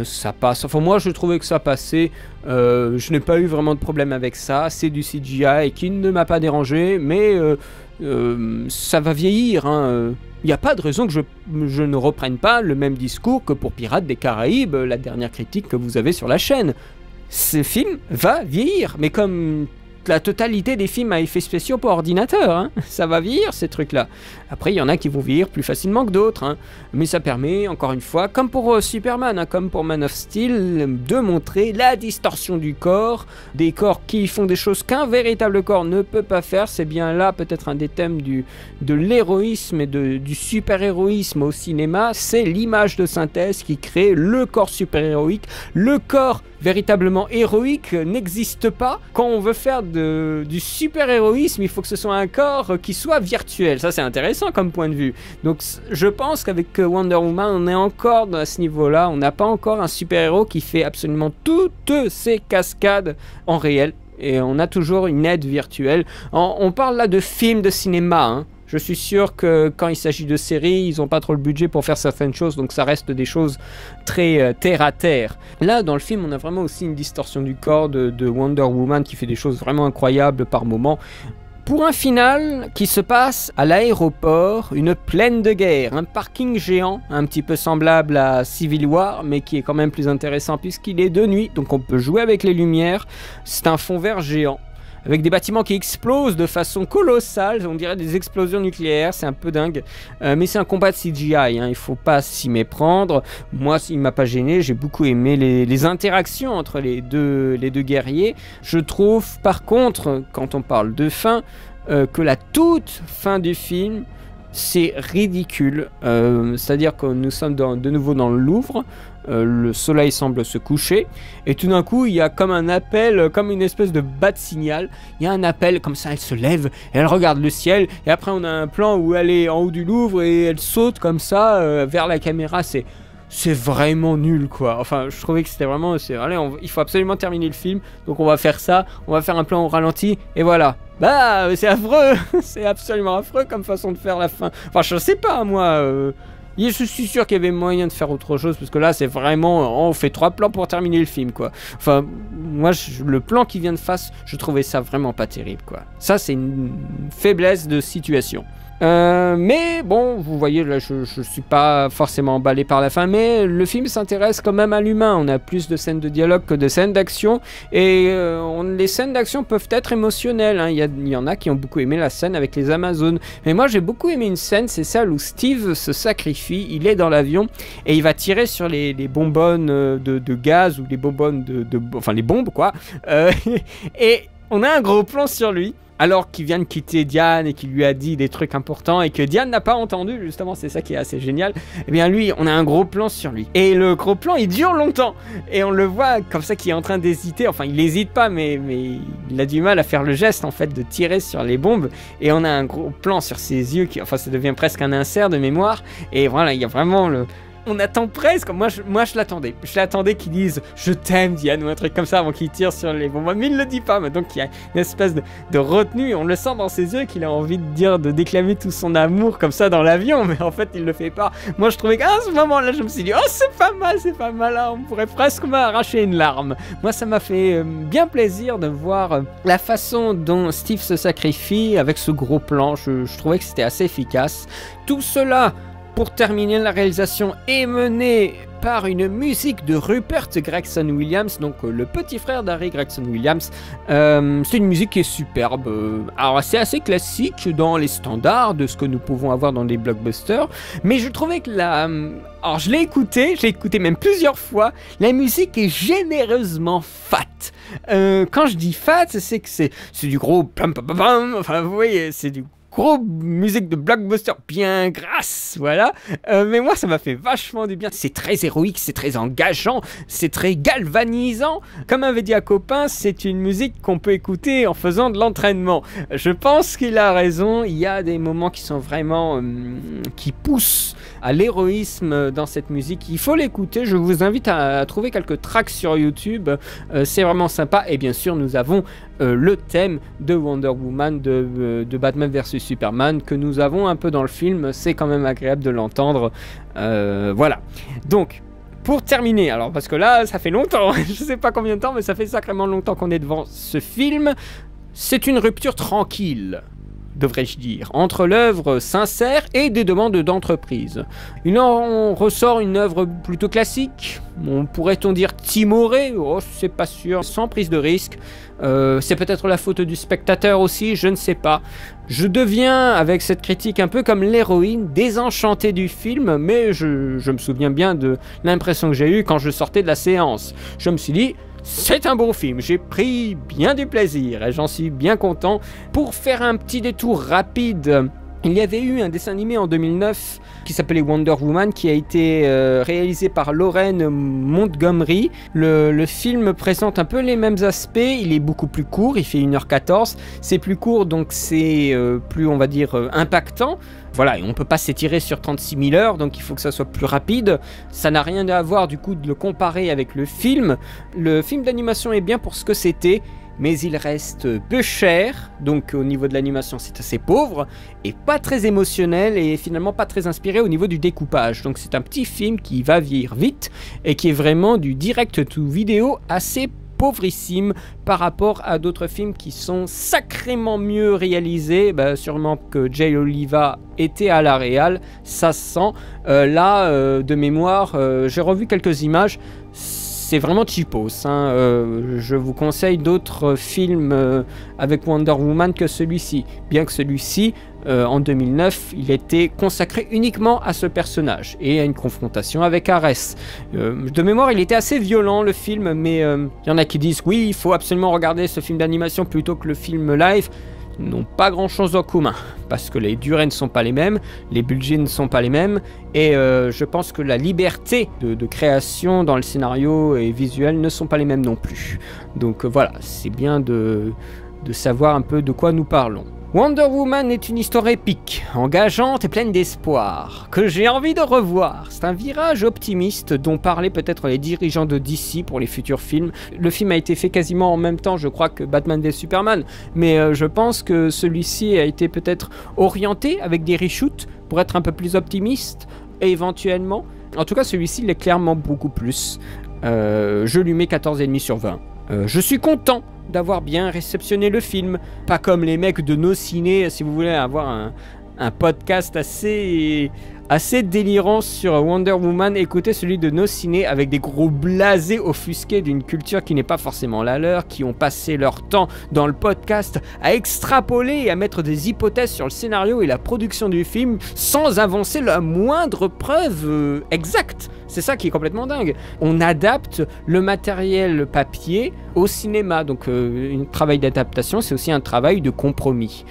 A: ça passe. Enfin, moi, je trouvais que ça passait. Je n'ai pas eu vraiment de problème avec ça. C'est du CGI qui ne m'a pas dérangé, mais ça va vieillir, hein. Il n'y a pas de raison que je ne reprenne pas le même discours que pour Pirates des Caraïbes, la dernière critique que vous avez sur la chaîne. Ce film va vieillir, mais comme la totalité des films à effets spéciaux pour ordinateur, hein. Ça va vieillir ces trucs-là. Après, il y en a qui vont vieillir plus facilement que d'autres, hein. Mais ça permet, encore une fois, comme pour Superman, hein, comme pour Man of Steel, de montrer la distorsion du corps, des corps qui font des choses qu'un véritable corps ne peut pas faire. C'est bien là peut-être un des thèmes de l'héroïsme et du super-héroïsme au cinéma, c'est l'image de synthèse qui crée le corps super-héroïque. Le corps véritablement héroïque n'existe pas. Quand on veut faire du super-héroïsme, il faut que ce soit un corps qui soit virtuel. Ça, c'est intéressant comme point de vue. Donc, je pense qu'avec Wonder Woman, on est encore à ce niveau-là. On n'a pas encore un super-héros qui fait absolument toutes ces cascades en réel. Et on a toujours une aide virtuelle. On parle là de films de cinéma, hein. Je suis sûr que quand il s'agit de séries, ils n'ont pas trop le budget pour faire certaines choses, donc ça reste des choses très terre à terre. Là, dans le film, on a vraiment aussi une distorsion du corps de Wonder Woman qui fait des choses vraiment incroyables par moments. Pour un final qui se passe à l'aéroport, une plaine de guerre, un parking géant, un petit peu semblable à Civil War, mais qui est quand même plus intéressant puisqu'il est de nuit, donc on peut jouer avec les lumières. C'est un fond vert géant, avec des bâtiments qui explosent de façon colossale, on dirait des explosions nucléaires, c'est un peu dingue, mais c'est un combat de CGI, hein, il faut pas s'y méprendre. Moi, il m'a pas gêné, j'ai beaucoup aimé les interactions entre les deux guerriers. Je trouve par contre, quand on parle de fin, que la toute fin du film, c'est ridicule, c'est-à-dire que nous sommes de nouveau dans le Louvre, le soleil semble se coucher, et tout d'un coup il y a comme un appel, comme une espèce de bat de signal, il y a un appel comme ça, elle se lève, et elle regarde le ciel, et après on a un plan où elle est en haut du Louvre, et elle saute comme ça vers la caméra, c'est vraiment nul quoi. Enfin, je trouvais que c'était vraiment... Allez, il faut absolument terminer le film, donc on va faire ça, on va faire un plan au ralenti, et voilà. Bah, c'est affreux. C'est absolument affreux comme façon de faire la fin. Enfin, je sais pas, moi... Je suis sûr qu'il y avait moyen de faire autre chose, parce que là, c'est vraiment... On fait 3 plans pour terminer le film, quoi. Enfin, moi, le plan qui vient de face, je trouvais ça vraiment pas terrible, quoi. Ça, c'est une faiblesse de situation. Mais bon, vous voyez, là, je suis pas forcément emballé par la fin, mais le film s'intéresse quand même à l'humain. On a plus de scènes de dialogue que de scènes d'action, et les scènes d'action peuvent être émotionnelles, hein. Il y en a qui ont beaucoup aimé la scène avec les Amazones, mais moi j'ai beaucoup aimé une scène, c'est celle où Steve se sacrifie, il est dans l'avion, et il va tirer sur les bonbonnes de gaz, ou les bonbonnes enfin les bombes quoi, et on a un gros plan sur lui, alors qu'il vient de quitter Diane et qu'il lui a dit des trucs importants et que Diane n'a pas entendu, justement, c'est ça qui est assez génial. Eh bien lui, on a un gros plan sur lui. Et le gros plan, il dure longtemps. Et on le voit comme ça qu'il est en train d'hésiter. Enfin, il n'hésite pas, mais il a du mal à faire le geste, en fait, de tirer sur les bombes. Et on a un gros plan sur ses yeux, enfin, ça devient presque un insert de mémoire. Et voilà, il y a vraiment le... On attend presque, moi je l'attendais. Je l'attendais qu'il dise « Je t'aime Diane » ou un truc comme ça avant qu'il tire sur les bombes. Mais il le dit pas, mais donc il y a une espèce de retenue. On le sent dans ses yeux qu'il a envie de dire, de déclamer tout son amour comme ça dans l'avion, mais en fait il le fait pas. Moi je trouvais qu'à ce moment-là je me suis dit « Oh c'est pas mal, hein, on pourrait presque m'arracher une larme ». Moi ça m'a fait bien plaisir de voir la façon dont Steve se sacrifie avec ce gros plan. Je trouvais que c'était assez efficace. Tout cela... Pour terminer, la réalisation est menée par une musique de Rupert Gregson Williams, donc le petit frère d'Harry Gregson Williams. C'est une musique qui est superbe. Alors c'est assez classique dans les standards de ce que nous pouvons avoir dans des blockbusters, mais je trouvais que alors je l'ai écouté même plusieurs fois, la musique est généreusement fat. Quand je dis fat, c'est que c'est du gros pam pam pam, enfin vous voyez, c'est du gros musique de blockbuster bien grasse, voilà. Mais moi, ça m'a fait vachement du bien. C'est très héroïque, c'est très engageant, c'est très galvanisant. Comme avait dit un copain, c'est une musique qu'on peut écouter en faisant de l'entraînement. Je pense qu'il a raison. Il y a des moments qui sont vraiment... qui poussent à l'héroïsme dans cette musique. Il faut l'écouter. Je vous invite à trouver quelques tracks sur YouTube. C'est vraiment sympa. Et bien sûr, nous avons le thème de Wonder Woman, de Batman vs Superman, que nous avons un peu dans le film. C'est quand même agréable de l'entendre. Voilà. Donc, pour terminer, alors parce que là, ça fait longtemps, je sais pas combien de temps, mais ça fait sacrément longtemps qu'on est devant ce film. C'est une rupture tranquille, devrais-je dire, entre l'œuvre sincère et des demandes d'entreprise. Il en ressort une œuvre plutôt classique, pourrait-on dire timorée, oh, c'est pas sûr, sans prise de risque. C'est peut-être la faute du spectateur aussi, je ne sais pas. Je deviens, avec cette critique, un peu comme l'héroïne, désenchantée du film, mais je me souviens bien de l'impression que j'ai eue quand je sortais de la séance. Je me suis dit... C'est un bon film, j'ai pris bien du plaisir et j'en suis bien content. Pour faire un petit détour rapide, il y avait eu un dessin animé en 2009 qui s'appelait Wonder Woman, qui a été réalisé par Lorraine Montgomery. Le film présente un peu les mêmes aspects, il est beaucoup plus court, il fait 1h14. C'est plus court, donc c'est plus, on va dire, impactant. Voilà, et on ne peut pas s'étirer sur 36 000 heures, donc il faut que ça soit plus rapide. Ça n'a rien à voir du coup de le comparer avec le film. Le film d'animation est bien pour ce que c'était, mais il reste peu cher, donc au niveau de l'animation c'est assez pauvre, et pas très émotionnel, et finalement pas très inspiré au niveau du découpage. Donc c'est un petit film qui va vieillir vite, et qui est vraiment du direct to vidéo assez pauvrissime par rapport à d'autres films qui sont sacrément mieux réalisés. Sûrement que Jay Oliva était à la réal, ça se sent. Là, de mémoire, j'ai revu quelques images. C'est vraiment cheapos, hein. Je vous conseille d'autres films avec Wonder Woman que celui-ci. Bien que celui-ci, en 2009, il était consacré uniquement à ce personnage et à une confrontation avec Ares. De mémoire, il était assez violent le film, mais il y en a qui disent oui, il faut absolument regarder ce film d'animation plutôt que le film live. N'ont pas grand chose en commun, parce que les durées ne sont pas les mêmes, les budgets ne sont pas les mêmes, et je pense que la liberté de création dans le scénario et visuel ne sont pas les mêmes non plus. Donc voilà, c'est bien de savoir un peu de quoi nous parlons. Wonder Woman est une histoire épique, engageante et pleine d'espoir, que j'ai envie de revoir. C'est un virage optimiste dont parlaient peut-être les dirigeants de DC pour les futurs films. Le film a été fait quasiment en même temps, je crois, que Batman v Superman, mais je pense que celui-ci a été peut-être orienté avec des reshoots pour être un peu plus optimiste, et éventuellement. En tout cas, celui-ci l'est clairement beaucoup plus. Je lui mets 14,5 sur 20. Je suis content d'avoir bien réceptionné le film, pas comme les mecs de nos ciné, si vous voulez avoir un podcast assez délirant sur Wonder Woman, écoutez celui de Nos Ciné avec des gros blasés offusqués d'une culture qui n'est pas forcément la leur, qui ont passé leur temps dans le podcast à extrapoler et à mettre des hypothèses sur le scénario et la production du film sans avancer la moindre preuve exacte. C'est ça qui est complètement dingue. On adapte le matériel papier au cinéma, donc un travail d'adaptation, c'est aussi un travail de compromis.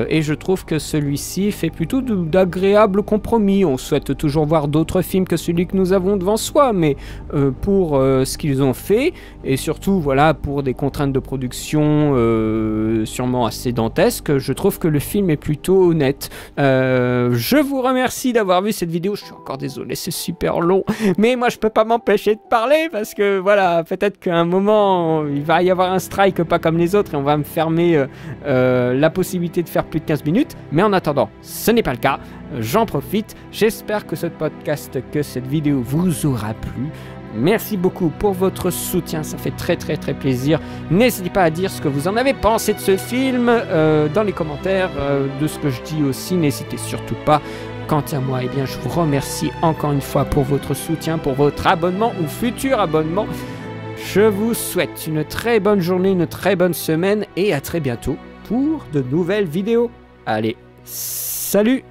A: Et je trouve que celui-ci fait plutôt d'agréables compromis. On souhaite toujours voir d'autres films que celui que nous avons devant soi, mais pour ce qu'ils ont fait, et surtout voilà, pour des contraintes de production sûrement assez dantesques, je trouve que le film est plutôt honnête. Je vous remercie d'avoir vu cette vidéo. Je suis encore désolé, c'est super long, mais moi je peux pas m'empêcher de parler parce que voilà, peut-être qu'à un moment il va y avoir un strike pas comme les autres et on va me fermer la possibilité de faire plus de 15 minutes, mais en attendant, ce n'est pas le cas. J'en profite, j'espère que ce podcast, que cette vidéo vous aura plu. Merci beaucoup pour votre soutien, ça fait très plaisir. N'hésitez pas à dire ce que vous en avez pensé de ce film dans les commentaires, de ce que je dis aussi, n'hésitez surtout pas. Quant à moi, eh bien, je vous remercie encore une fois pour votre soutien, pour votre abonnement ou futur abonnement. Je vous souhaite une très bonne journée, une très bonne semaine et à très bientôt pour de nouvelles vidéos. Allez, salut!